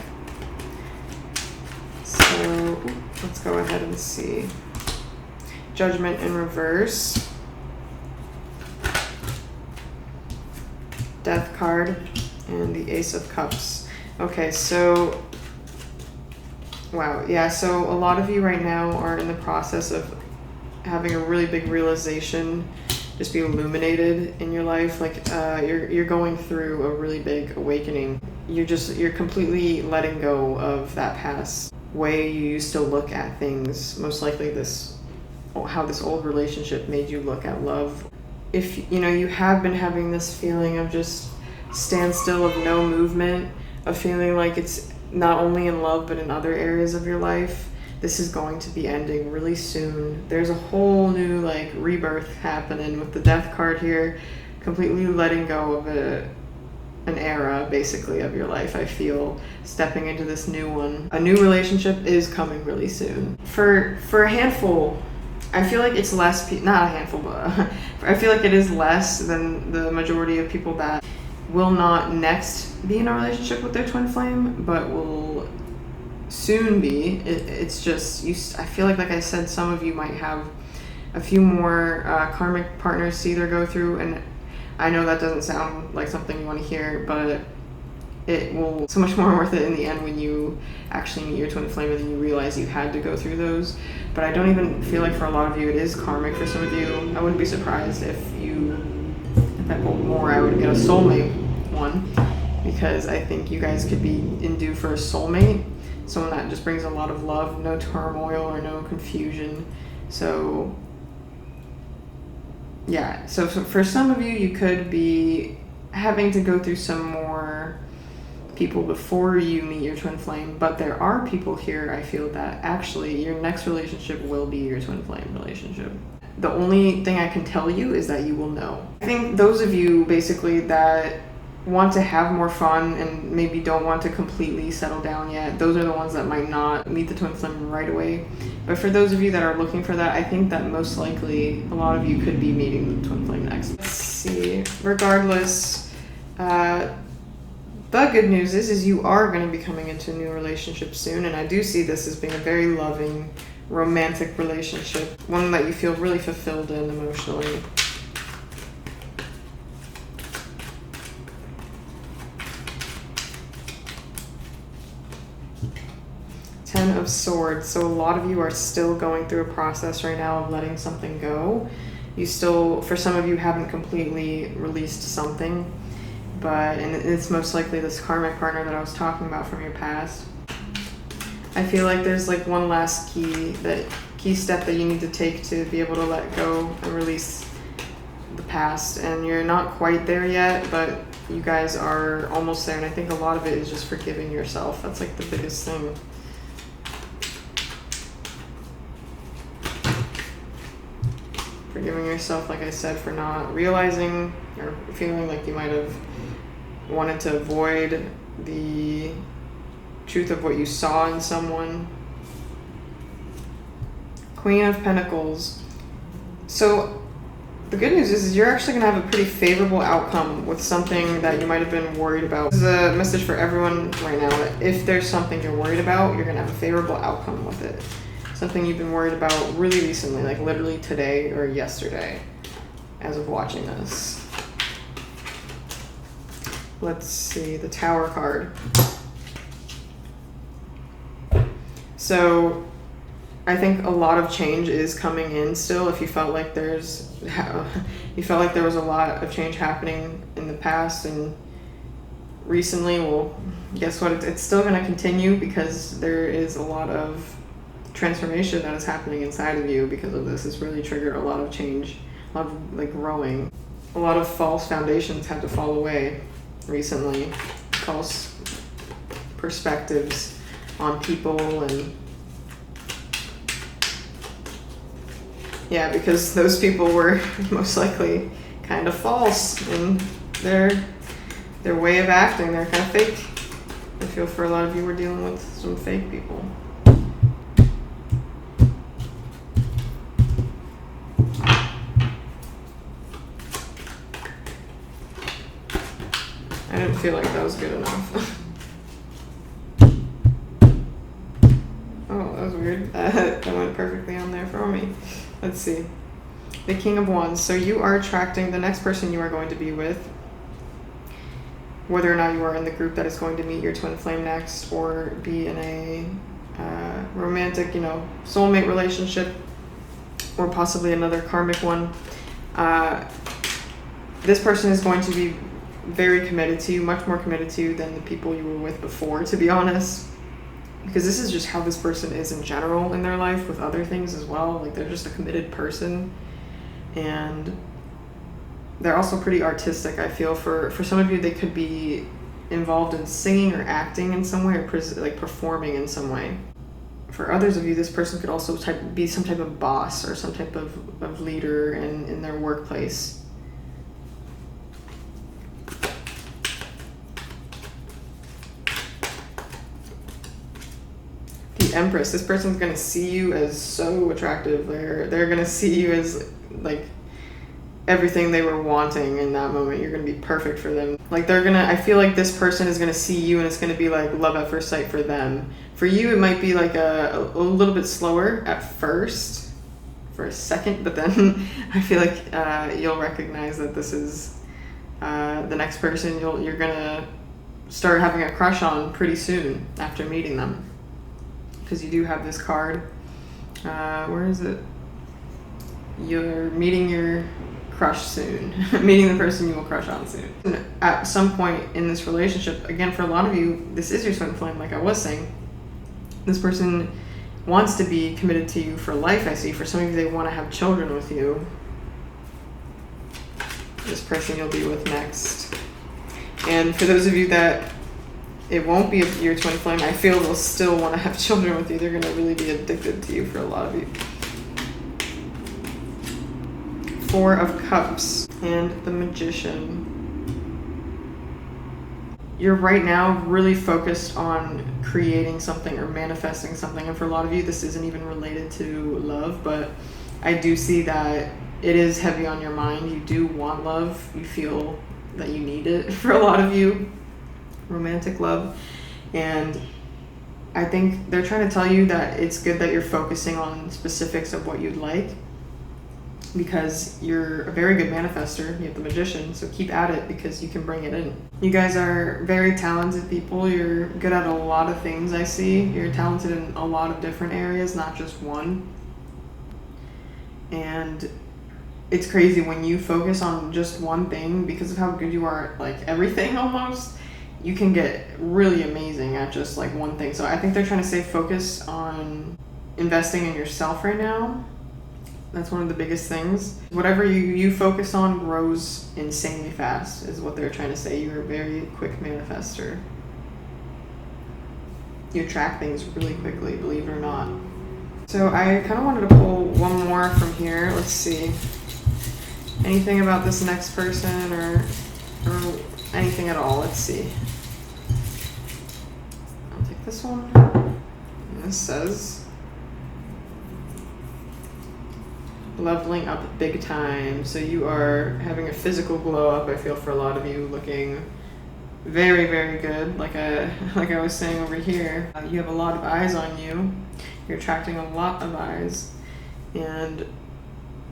So let's go ahead and see. Judgment in reverse. Death card. And the Ace of Cups. Okay, so wow, yeah, so a lot of you right now are in the process of having a really big realization, just be illuminated in your life. Like you're going through a really big awakening. You're completely letting go of that past way you used to look at things. Most likely how this old relationship made you look at love. If you have been having this feeling of just standstill, of no movement, of feeling like it's not only in love but in other areas of your life, this is going to be ending really soon. There's a whole new like rebirth happening with the Death card here, completely letting go of an era basically of your life. I feel stepping into this new one. A new relationship is coming really soon. For a handful, I feel like it's less, not a handful, but I feel like it is less than the majority of people that will not next be in a relationship with their twin flame, but will soon be. It's just, I feel like I said, some of you might have a few more karmic partners to either go through, and I know that doesn't sound like something you want to hear, but it will so much more worth it in the end when you actually meet your twin flame and then you realize you had to go through those. But I don't even feel like for a lot of you it is karmic. For some of you, I wouldn't be surprised if I pulled more, I would get a soulmate one, because I think you guys could be in due for a soulmate, someone that just brings a lot of love, no turmoil or no confusion. So yeah, so for some of you, you could be having to go through some more people before you meet your twin flame, but there are people here, I feel, that actually your next relationship will be your twin flame relationship. The only thing I can tell you is that you will know. I think those of you basically that want to have more fun and maybe don't want to completely settle down yet, those are the ones that might not meet the twin flame right away. But for those of you that are looking for that, I think that most likely a lot of you could be meeting the twin flame next. Let's see. Regardless, the good news is you are going to be coming into a new relationship soon, and I do see this as being a very loving, romantic relationship, one that you feel really fulfilled in emotionally. Ten of Swords. So a lot of you are still going through a process right now of letting something go. You still, for some of you, haven't completely released something. and it's most likely this karmic partner that I was talking about from your past. I feel like there's like one last key step that you need to take to be able to let go and release the past, and you're not quite there yet, but you guys are almost there, and I think a lot of it is just forgiving yourself. That's like the biggest thing. Forgiving yourself, like I said, for not realizing or feeling like you might have wanted to avoid the truth of what you saw in someone. Queen of Pentacles. So the good news is you're actually going to have a pretty favorable outcome with something that you might have been worried about. This is a message for everyone right now. If there's something you're worried about, you're going to have a favorable outcome with it. Something you've been worried about really recently, like literally today or yesterday, as of watching this. Let's see, the Tower card. So I think a lot of change is coming in still. If you felt like there was a lot of change happening in the past and recently, well, guess what? It's still going to continue, because there is a lot of transformation that is happening inside of you because of this. It's really triggered a lot of change, a lot of like growing. A lot of false foundations had to fall away recently. False perspectives on people, and yeah, because those people were most likely kind of false in their way of acting. They're kind of fake. I feel for a lot of you, we're dealing with some fake people. I didn't feel like that was good enough. Oh, that was weird. That went perfectly on there for me. Let's see. The King of Wands. So you are attracting the next person you are going to be with, whether or not you are in the group that is going to meet your twin flame next, or be in a romantic, soulmate relationship, or possibly another karmic one. This person is going to be very committed to you, much more committed to you than the people you were with before, to be honest. Because this is just how this person is in general in their life, with other things as well. Like, they're just a committed person. And they're also pretty artistic, I feel. For some of you, they could be involved in singing or acting in some way, or performing in some way. For others of you, this person could also be some type of boss or some type of leader in their workplace. Empress. This person's gonna see you as so attractive. They're gonna see you as like everything they were wanting in that moment. You're gonna be perfect for them. Like, I feel like this person is gonna see you, and it's gonna be like love at first sight for them. For you, it might be like a little bit slower at first, for a second, but then I feel like you'll recognize that this is the next person you're gonna start having a crush on pretty soon after meeting them. Because you do have this card. Where is it? You're meeting your crush soon. Meeting the person you will crush on soon. And at some point in this relationship, again, for a lot of you, this is your twin flame, like I was saying. This person wants to be committed to you for life, I see. For some of you, they want to have children with you. This person you'll be with next. And for those of you that it won't be your twin flame, I feel they'll still want to have children with you. They're going to really be addicted to you for a lot of you. Four of Cups and the Magician. You're right now really focused on creating something or manifesting something. And for a lot of you, this isn't even related to love, but I do see that it is heavy on your mind. You do want love. You feel that you need it for a lot of you. Romantic love. And I think they're trying to tell you that it's good that you're focusing on specifics of what you'd like, because you're a very good manifester. You have the Magician, so keep at it, because you can bring it in. You guys are very talented people. You're good at a lot of things, I see. You're talented in a lot of different areas, not just one. And it's crazy when you focus on just one thing because of how good you are at like everything almost. You can get really amazing at just like one thing. So I think they're trying to say focus on investing in yourself right now. That's one of the biggest things. Whatever you focus on grows insanely fast is what they're trying to say. You're a very quick manifester. You attract things really quickly, believe it or not. So I kind of wanted to pull one more from here. Let's see. Anything about this next person or anything at all. Let's see. I'll take this one. And this says, leveling up big time. So you are having a physical glow up, I feel, for a lot of you, looking very, very good. Like I was saying over here, you have a lot of eyes on you. You're attracting a lot of eyes. And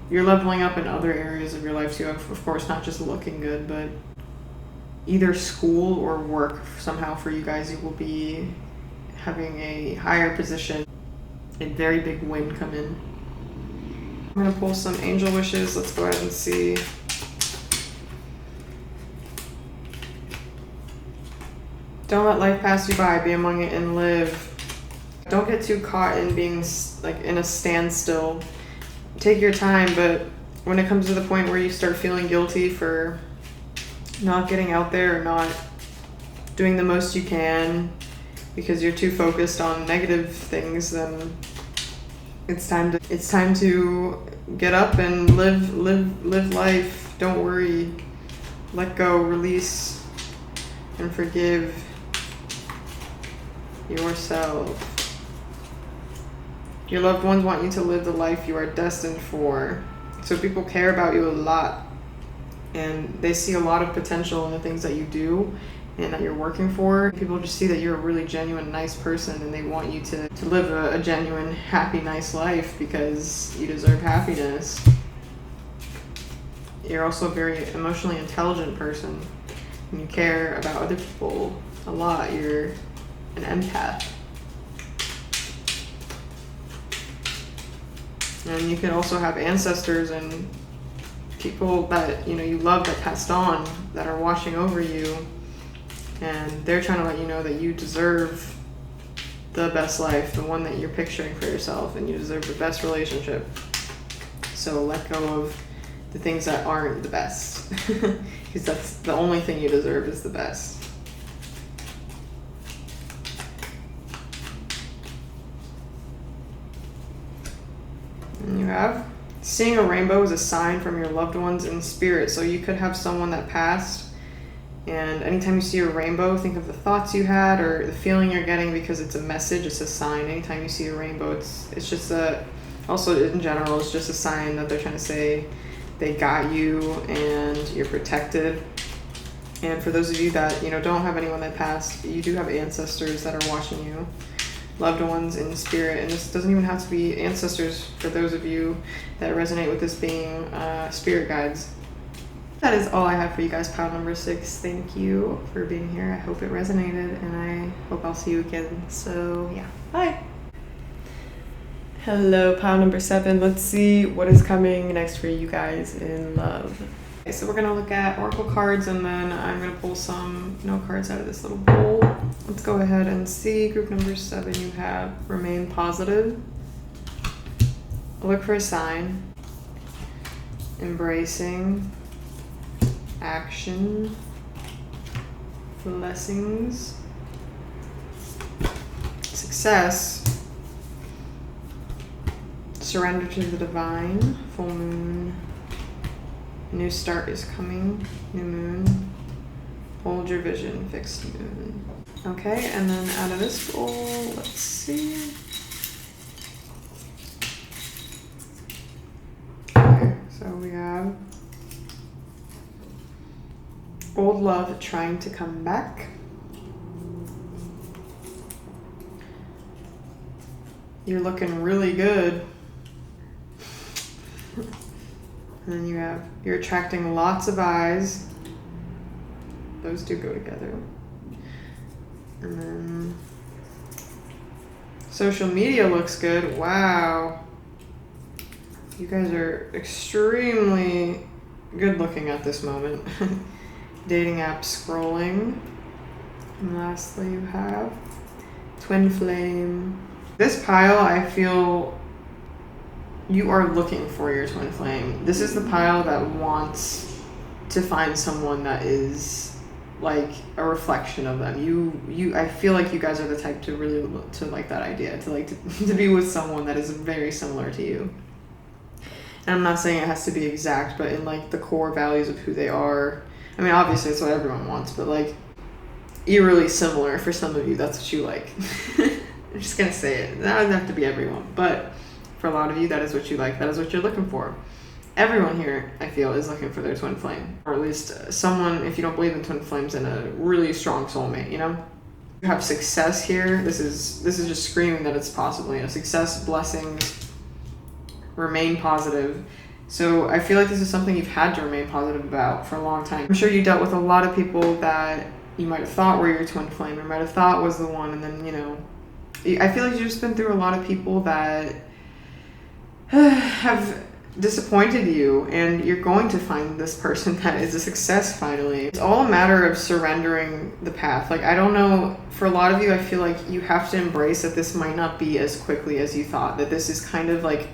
you're leveling up in other areas of your life too. Of course, not just looking good, but either school or work. Somehow for you guys, you will be having a higher position. A very big win come in. I'm going to pull some angel wishes. Let's go ahead and see. Don't let life pass you by. Be among it and live. Don't get too caught in being like in a standstill. Take your time, but when it comes to the point where you start feeling guilty for not getting out there or not doing the most you can because you're too focused on negative things, then it's time to get up and live life. Don't worry. Let go, release, and forgive yourself. Your loved ones want you to live the life you are destined for. So people care about you a lot, and they see a lot of potential in the things that you do and that you're working for. People just see that you're a really genuine, nice person, and they want you to live a genuine, happy, nice life because you deserve happiness. You're also a very emotionally intelligent person, and you care about other people a lot. You're an empath. And you can also have ancestors and people that you love that passed on that are watching over you, and they're trying to let you know that you deserve the best life, the one that you're picturing for yourself, and you deserve the best relationship. So let go of the things that aren't the best, because that's the only thing you deserve is the best. And you have seeing a rainbow is a sign from your loved ones in spirit. So you could have someone that passed, and anytime you see a rainbow, think of the thoughts you had or the feeling you're getting, because it's a message, it's a sign. Anytime you see a rainbow, it's just also in general, it's just a sign that they're trying to say they got you and you're protected. And for those of you that don't have anyone that passed, you do have ancestors that are watching you, loved ones in spirit. And this doesn't even have to be ancestors for those of you that resonate with this being spirit guides. That is all I have for you guys, pile number 6. Thank you for being here. I hope it resonated, and I hope I'll see you again. So yeah, bye. Hello, pile number 7. Let's see what is coming next for you guys in love. Okay, so we're gonna look at oracle cards, and then I'm gonna pull some cards out of this little bowl. Let's go ahead and see. Group number 7, you have remain positive, look for a sign, embracing, action, blessings, success, surrender to the divine, full moon, new start is coming, new moon, hold your vision, fixed moon. Okay, and then out of this bowl, let's see. Okay, so we have old love trying to come back. You're looking really good. And then you're attracting lots of eyes. Those two go together. And then social media looks good. Wow. You guys are extremely good looking at this moment. Dating app scrolling. And lastly, you have twin flame. This pile, I feel you are looking for your twin flame. This is the pile that wants to find someone that is like a reflection of them. I feel like you guys are the type to really to like that idea, to like to be with someone that is very similar to you. And I'm not saying it has to be exact, but in like the core values of who they are. I mean, obviously it's what everyone wants, but like eerily similar for some of you. That's what you like. I'm just gonna say it. That doesn't have to be everyone, but for a lot of you, that is what you like. That is what you're looking for. Everyone here, I feel, is looking for their twin flame, or at least someone, if you don't believe in twin flames, in a really strong soulmate. You know, you have success here. This is just screaming that it's possible. You know, success, blessings. Remain positive. So I feel like this is something you've had to remain positive about for a long time. I'm sure you dealt with a lot of people that you might have thought were your twin flame, or might have thought was the one, and then, you know, I feel like you've just been through a lot of people that have disappointed you, and you're going to find this person that is a success finally. It's all a matter of surrendering the path. Like, I don't know, for a lot of you, I feel like you have to embrace that this might not be as quickly as you thought, that this is kind of like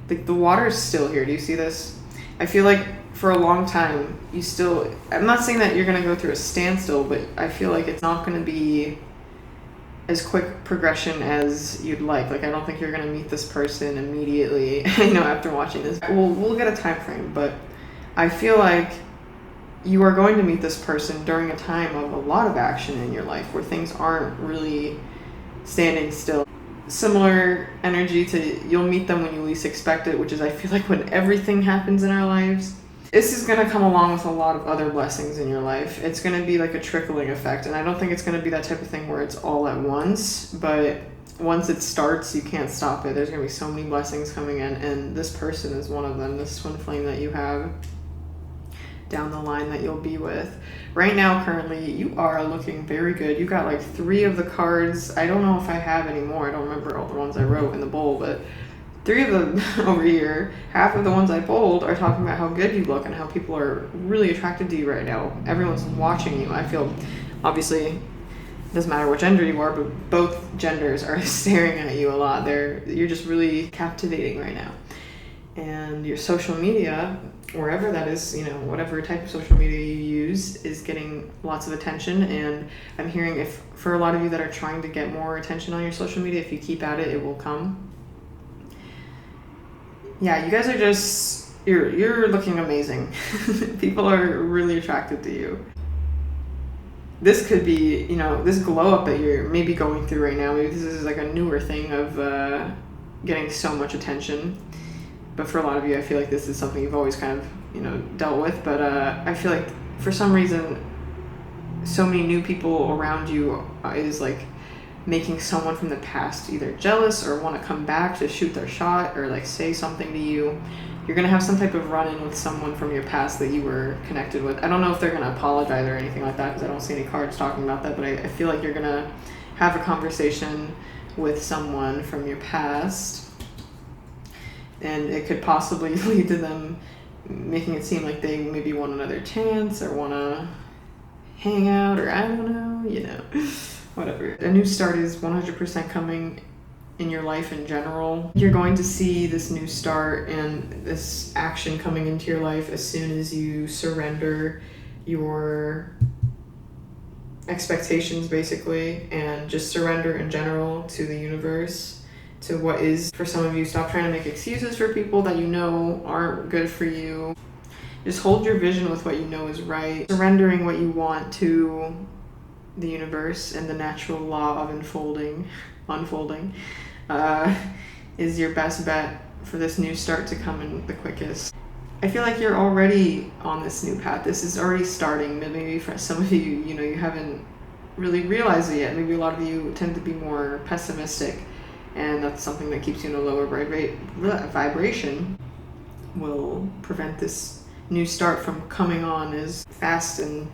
the water is still here. Do you see this? I feel like for a long time, I'm not saying that you're going to go through a standstill, but I feel like it's not going to be as quick progression as you'd like. Like, I don't think you're going to meet this person immediately, you know, after watching this. We'll get a time frame, but I feel like you are going to meet this person during a time of a lot of action in your life where things aren't really standing still. Similar energy to you'll meet them when you least expect it, which is, I feel like, when everything happens in our lives. This is going to come along with a lot of other blessings in your life. It's going to be like a trickling effect, and I don't think it's going to be that type of thing where it's all at once, but once it starts, you can't stop it. There's going to be so many blessings coming in, and this person is one of them, this twin flame that you have down the line that you'll be with. Right now, currently, you are looking very good. You got like 3 of the cards. I don't know if I have any more. I don't remember all the ones I wrote in the bowl, but 3 of them over here, half of the ones I bold, are talking about how good you look and how people are really attracted to you right now. Everyone's watching you. I feel, obviously, it doesn't matter what gender you are, but both genders are staring at you a lot. You're just really captivating right now. And your social media, wherever that is, you know, whatever type of social media you use, is getting lots of attention. And I'm hearing, if for a lot of you that are trying to get more attention on your social media, if you keep at it, it will come. Yeah, you guys are just, you're looking amazing. People are really attracted to you. This could be, you know, this glow up that you're maybe going through right now. Maybe this is like a newer thing of getting so much attention. But for a lot of you, I feel like this is something you've always kind of, you know, dealt with. But I feel like for some reason, so many new people around you is like making someone from the past either jealous or want to come back to shoot their shot or like say something to you. You're going to have some type of run-in with someone from your past that you were connected with. I don't know if they're going to apologize or anything like that, because I don't see any cards talking about that, but I feel like you're going to have a conversation with someone from your past, and it could possibly lead to them making it seem like they maybe want another chance or want to hang out, or I don't know, you know, whatever. A new start is 100% coming in your life in general. You're going to see this new start and this action coming into your life as soon as you surrender your expectations, basically, and just surrender in general to the universe, to what is. For some of you, stop trying to make excuses for people that you know aren't good for you. Just hold your vision with what you know is right. Surrendering what you want to the universe and the natural law of unfolding is your best bet for this new start to come in the quickest. I feel like you're already on this new path. This is already starting. Maybe for some of you, you know, you haven't really realized it yet. Maybe a lot of you tend to be more pessimistic, and that's something that keeps you in a lower vibration, will prevent this new start from coming on as fast and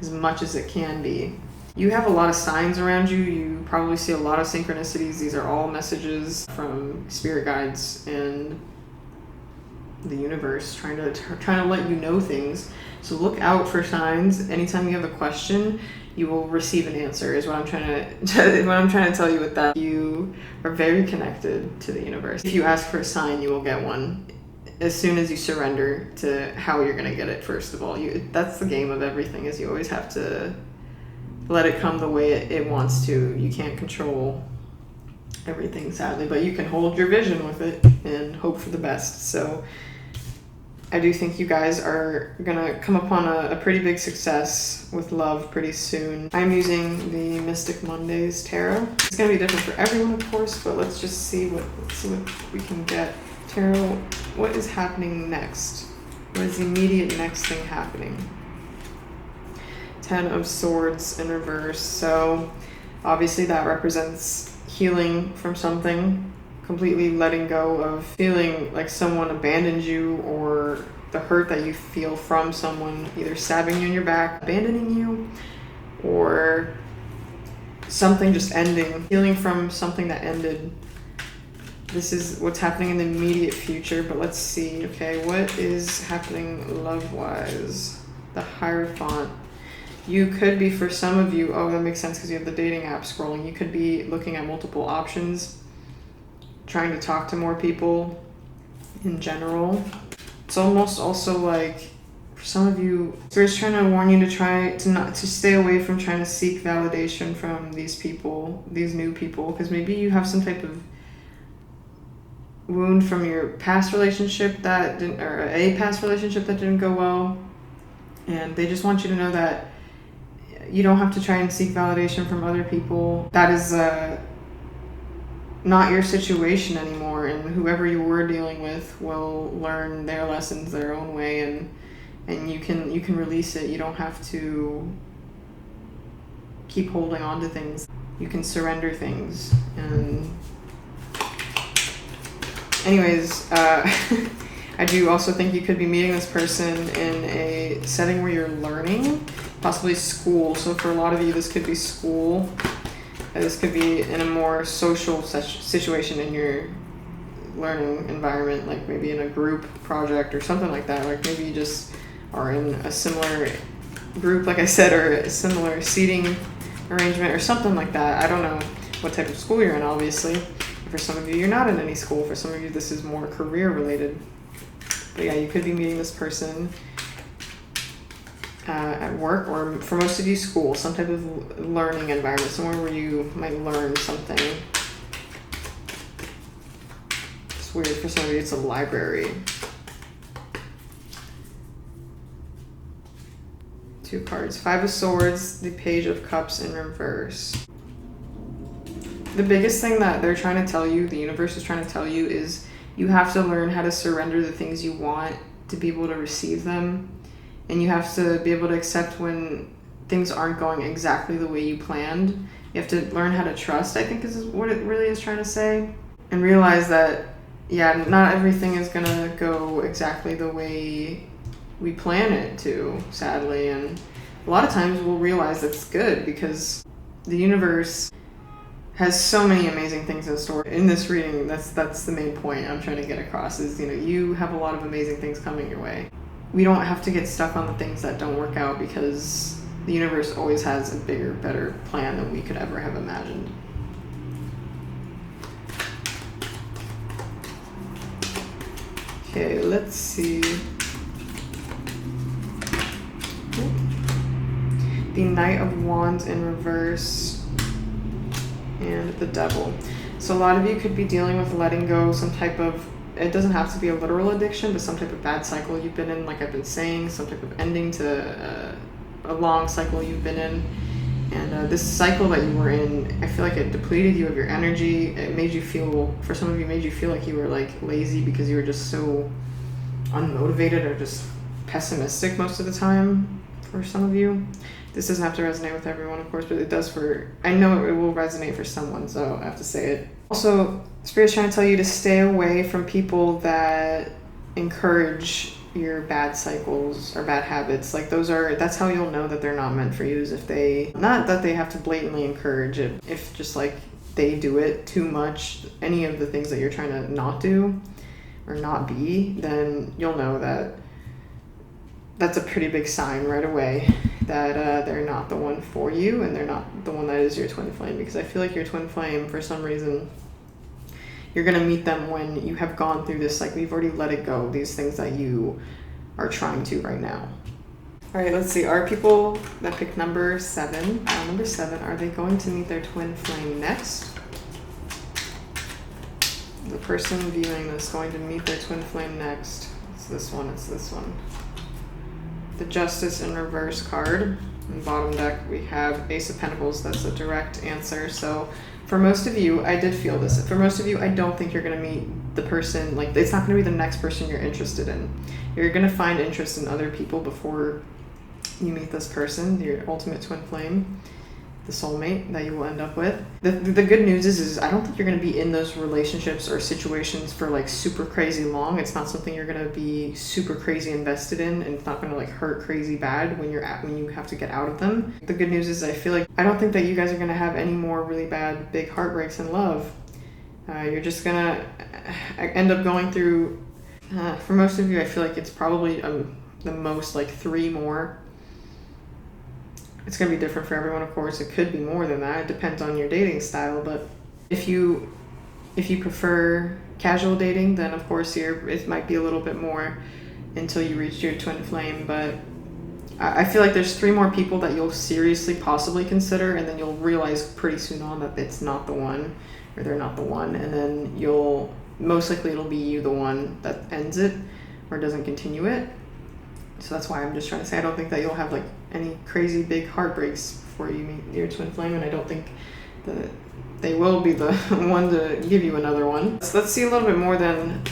as much as it can be. You have a lot of signs around you. You probably see a lot of synchronicities. These are all messages from spirit guides, and the universe trying to let you know things. So look out for signs. Anytime you have a question, you will receive an answer, is what I'm trying to tell you with that. You are very connected to the universe. If you ask for a sign, you will get one as soon as you surrender to how you're going to get it. First of all, that's the game of everything, is you always have to let it come the way it wants to. You can't control everything, sadly, but you can hold your vision with it and hope for the best. So I do think you guys are gonna come upon a pretty big success with love pretty soon. I'm using the Mystic Mondays Tarot. It's gonna be different for everyone, of course, but let's just see what we can get. Tarot, what is happening next? What is the immediate next thing happening? 10 of Swords in reverse. So obviously that represents healing from something, completely letting go of feeling like someone abandoned you, or the hurt that you feel from someone either stabbing you in your back, abandoning you, or something just ending, healing from something that ended. This is what's happening in the immediate future, but let's see. Okay, what is happening love-wise? The Hierophant. You could be, for some of you, oh, that makes sense because you have the dating app scrolling. You could be looking at multiple options, trying to talk to more people in general. It's almost also like, for some of you, Spirit's trying to warn you to stay away from trying to seek validation from these people, these new people, because maybe you have some type of wound from your past relationship that didn't, or a past relationship that didn't go well, and they just want you to know that you don't have to try and seek validation from other people. That is not your situation anymore, and whoever you were dealing with will learn their lessons their own way, and you can release it. You don't have to keep holding on to things. You can surrender things. And anyways, I do also think you could be meeting this person in a setting where you're learning, possibly school. So for a lot of you, this could be school. This could be in a more social situation in your learning environment, like maybe in a group project or something like that. Like maybe you just are in a similar group, like I said, or a similar seating arrangement or something like that. I don't know what type of school you're in, obviously. For some of you, you're not in any school. For some of you, this is more career related. But yeah, you could be meeting this person at work, or for most of you, school, some type of learning environment, somewhere where you might learn something. It's weird, for some of you, it's a library. 2 cards. 5 of Swords, the Page of Cups in reverse. The biggest thing that they're trying to tell you, the universe is trying to tell you, is you have to learn how to surrender the things you want to be able to receive them. And you have to be able to accept when things aren't going exactly the way you planned. You have to learn how to trust, I think, is what it really is trying to say. And realize that, yeah, not everything is going to go exactly the way we plan it to, sadly. And a lot of times we'll realize that's good, because the universe has so many amazing things in store. In this reading, that's the main point I'm trying to get across, is, you have a lot of amazing things coming your way. We don't have to get stuck on the things that don't work out, because the universe always has a bigger, better plan than we could ever have imagined. Okay, let's see. The Knight of Wands in reverse and the Devil. So a lot of you could be dealing with letting go some type of, it doesn't have to be a literal addiction, but some type of bad cycle you've been in, like I've been saying, some type of ending to a long cycle you've been in. And this cycle that you were in, I feel like it depleted you of your energy. It made you feel, for some of you, made you feel like you were like lazy, because you were just so unmotivated or just pessimistic most of the time. For some of you, this doesn't have to resonate with everyone, of course, but it does for, I know it will resonate for someone, so I have to say it. Also, Spirit's trying to tell you to stay away from people that encourage your bad cycles or bad habits. Like that's how you'll know that they're not meant for you, is if they, not that they have to blatantly encourage it, if just like they do it too much, any of the things that you're trying to not do, or not be, then you'll know that that's a pretty big sign right away that they're not the one for you, and they're not the one that is your twin flame. Because I feel like your twin flame, for some reason, you're going to meet them when you have gone through this, like, we've already let it go, these things that you are trying to right now. All right, let's see. Are people that pick number 7, are they going to meet their twin flame next? The person viewing this going to meet their twin flame next. It's this one. The Justice in reverse card. In bottom deck, we have Ace of Pentacles. That's a direct answer. So for most of you, I did feel this. For most of you, I don't think you're going to meet the person, like, it's not going to be the next person you're interested in. You're going to find interest in other people before you meet this person, your ultimate twin flame, the soulmate that you will end up with. The good news is I don't think you're going to be in those relationships or situations for like super crazy long. It's not something you're going to be super crazy invested in, and it's not going to like hurt crazy bad when you have to get out of them. The good news is I don't think that you guys are going to have any more really bad big heartbreaks in love. You're just going to end up going through, for most of you, I feel like it's probably the most like 3 more. It's going to be different for everyone, of course. It could be more than that. It depends on your dating style. But if you prefer casual dating, then of course it might be a little bit more until you reach your twin flame. But I feel like there's 3 more people that you'll seriously possibly consider, and then you'll realize pretty soon on that it's not the one, or they're not the one, and then most likely it'll be you the one that ends it or doesn't continue it. So that's why I'm just trying to say I don't think that you'll have like any crazy big heartbreaks before you meet your twin flame, and I don't think that they will be the one to give you another one. So let's see a little bit more then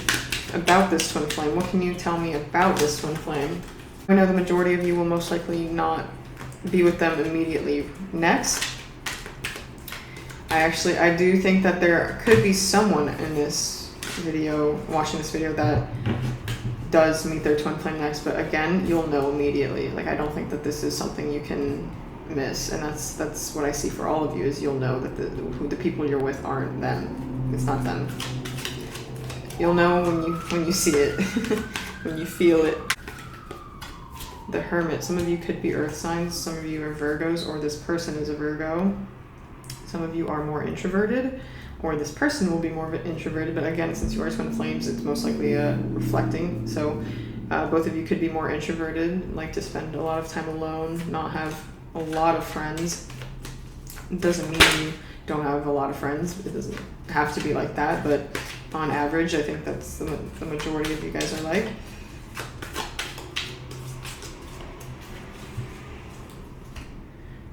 about this twin flame. What can you tell me about this twin flame? I know the majority of you will most likely not be with them immediately next. I do think that there could be someone in this video, watching this video, that does meet their twin flame next, but again, you'll know immediately. Like, I don't think that this is something you can miss, and that's what I see for all of you, is you'll know that who the people you're with aren't them. It's not them. You'll know when you see it, when you feel it. The Hermit. Some of you could be earth signs, some of you are Virgos, or this person is a Virgo. Some of you are more introverted, or this person will be more introverted, but again, since you are twin flames, it's most likely reflecting. So both of you could be more introverted, like to spend a lot of time alone, not have a lot of friends. It doesn't mean you don't have a lot of friends. It doesn't have to be like that, but on average, I think that's the majority of you guys are like.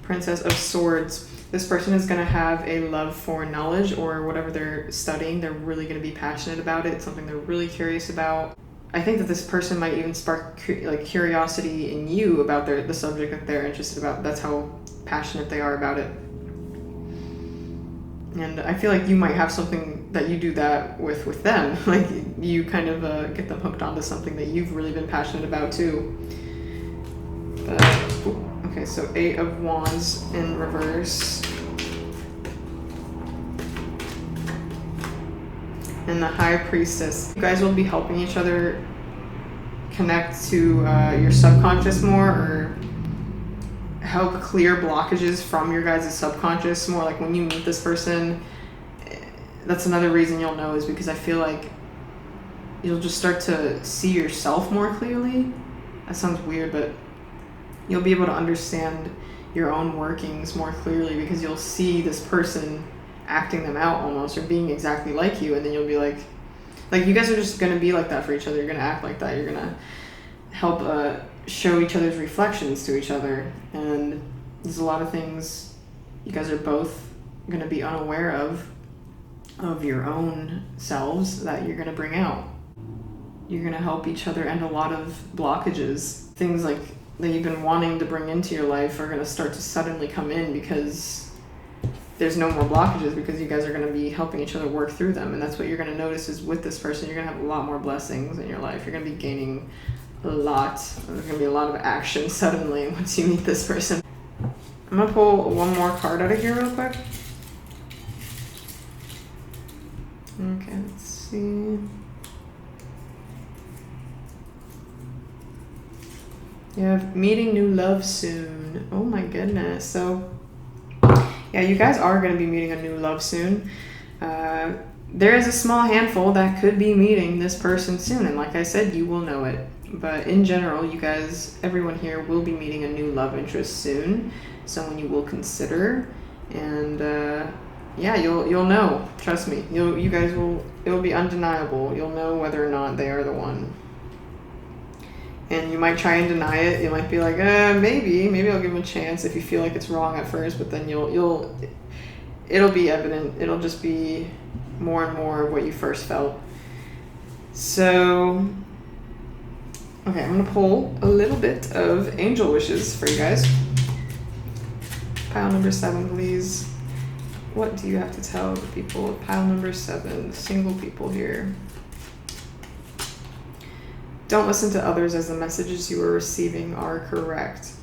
Princess of Swords. This person is going to have a love for knowledge, or whatever they're studying. They're really going to be passionate about it. It's something they're really curious about. I think that this person might even spark curiosity in you about the subject that they're interested about. That's how passionate they are about it. And I feel like you might have something that you do that with them. Like, you kind of get them hooked onto something that you've really been passionate about too. Okay, so 8 of Wands in reverse. And the High Priestess. You guys will be helping each other connect to your subconscious more, or help clear blockages from your guys' subconscious more. Like, when you meet this person, that's another reason you'll know, is because I feel like you'll just start to see yourself more clearly. That sounds weird, but you'll be able to understand your own workings more clearly, because you'll see this person acting them out almost, or being exactly like you, and then you'll be like you guys are just going to be like that for each other. You're going to act like that. You're going to help show each other's reflections to each other, and there's a lot of things you guys are both going to be unaware of your own selves that you're going to bring out. You're going to help each other end a lot of blockages. Things like that you've been wanting to bring into your life are going to start to suddenly come in, because there's no more blockages, because you guys are going to be helping each other work through them. And that's what you're going to notice, is with this person, you're going to have a lot more blessings in your life. You're going to be gaining a lot. There's going to be a lot of action suddenly once you meet this person. I'm going to pull one more card out of here real quick. Okay, let's see. You have meeting new love soon. Oh my goodness. So, yeah, you guys are going to be meeting a new love soon. There is a small handful that could be meeting this person soon. And like I said, you will know it. But in general, you guys, everyone here will be meeting a new love interest soon. Someone you will consider. And yeah, you'll know. Trust me. You guys will, it will be undeniable. You'll know whether or not they are the one. And you might try and deny it. You might be like, maybe I'll give them a chance if you feel like it's wrong at first, but then it'll be evident. It'll just be more and more what you first felt. So, okay, I'm gonna pull a little bit of angel wishes for you guys. Pile number 7, please. What do you have to tell the people of pile number 7, the single people here? Don't listen to others as the messages you are receiving are correct.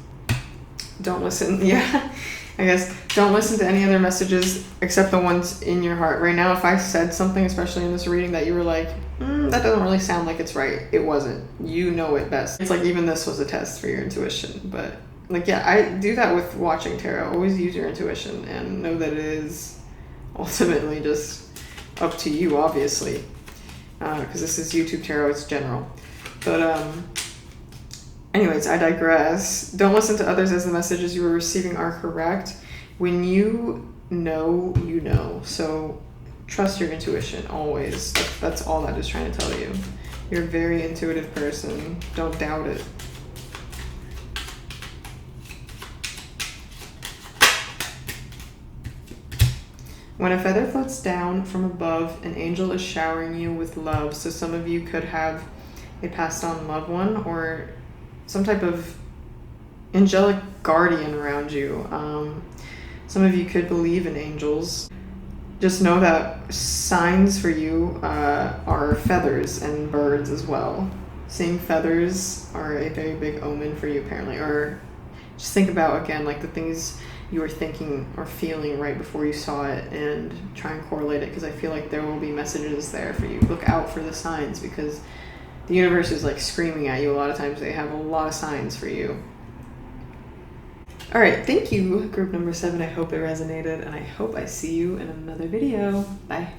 Don't listen, yeah, I guess. Don't listen to any other messages except the ones in your heart. Right now, if I said something, especially in this reading, that you were like, that doesn't really sound like it's right. It wasn't. You know it best. It's like even this was a test for your intuition. But like, yeah, I do that with watching tarot. Always use your intuition and know that it is ultimately just up to you, obviously. Because this is YouTube tarot, it's general. But anyways, I digress. Don't listen to others as the messages you are receiving are correct. When you know, you know. So trust your intuition always. That's all that is trying to tell you. You're a very intuitive person. Don't doubt it. When a feather floats down from above, an angel is showering you with love. So some of you could have a passed on loved one or some type of angelic guardian around you. Some of you could believe in angels. Just know that signs for you are feathers and birds as well. Seeing feathers are a very big omen for you, apparently. Or just think about, again, like the things you were thinking or feeling right before you saw it and try and correlate it, because I feel like there will be messages there for you. Look out for the signs, because the universe is like screaming at you. A lot of times they have a lot of signs for you. All right, thank you, group number 7. I hope it resonated, and I hope I see you in another video. Bye.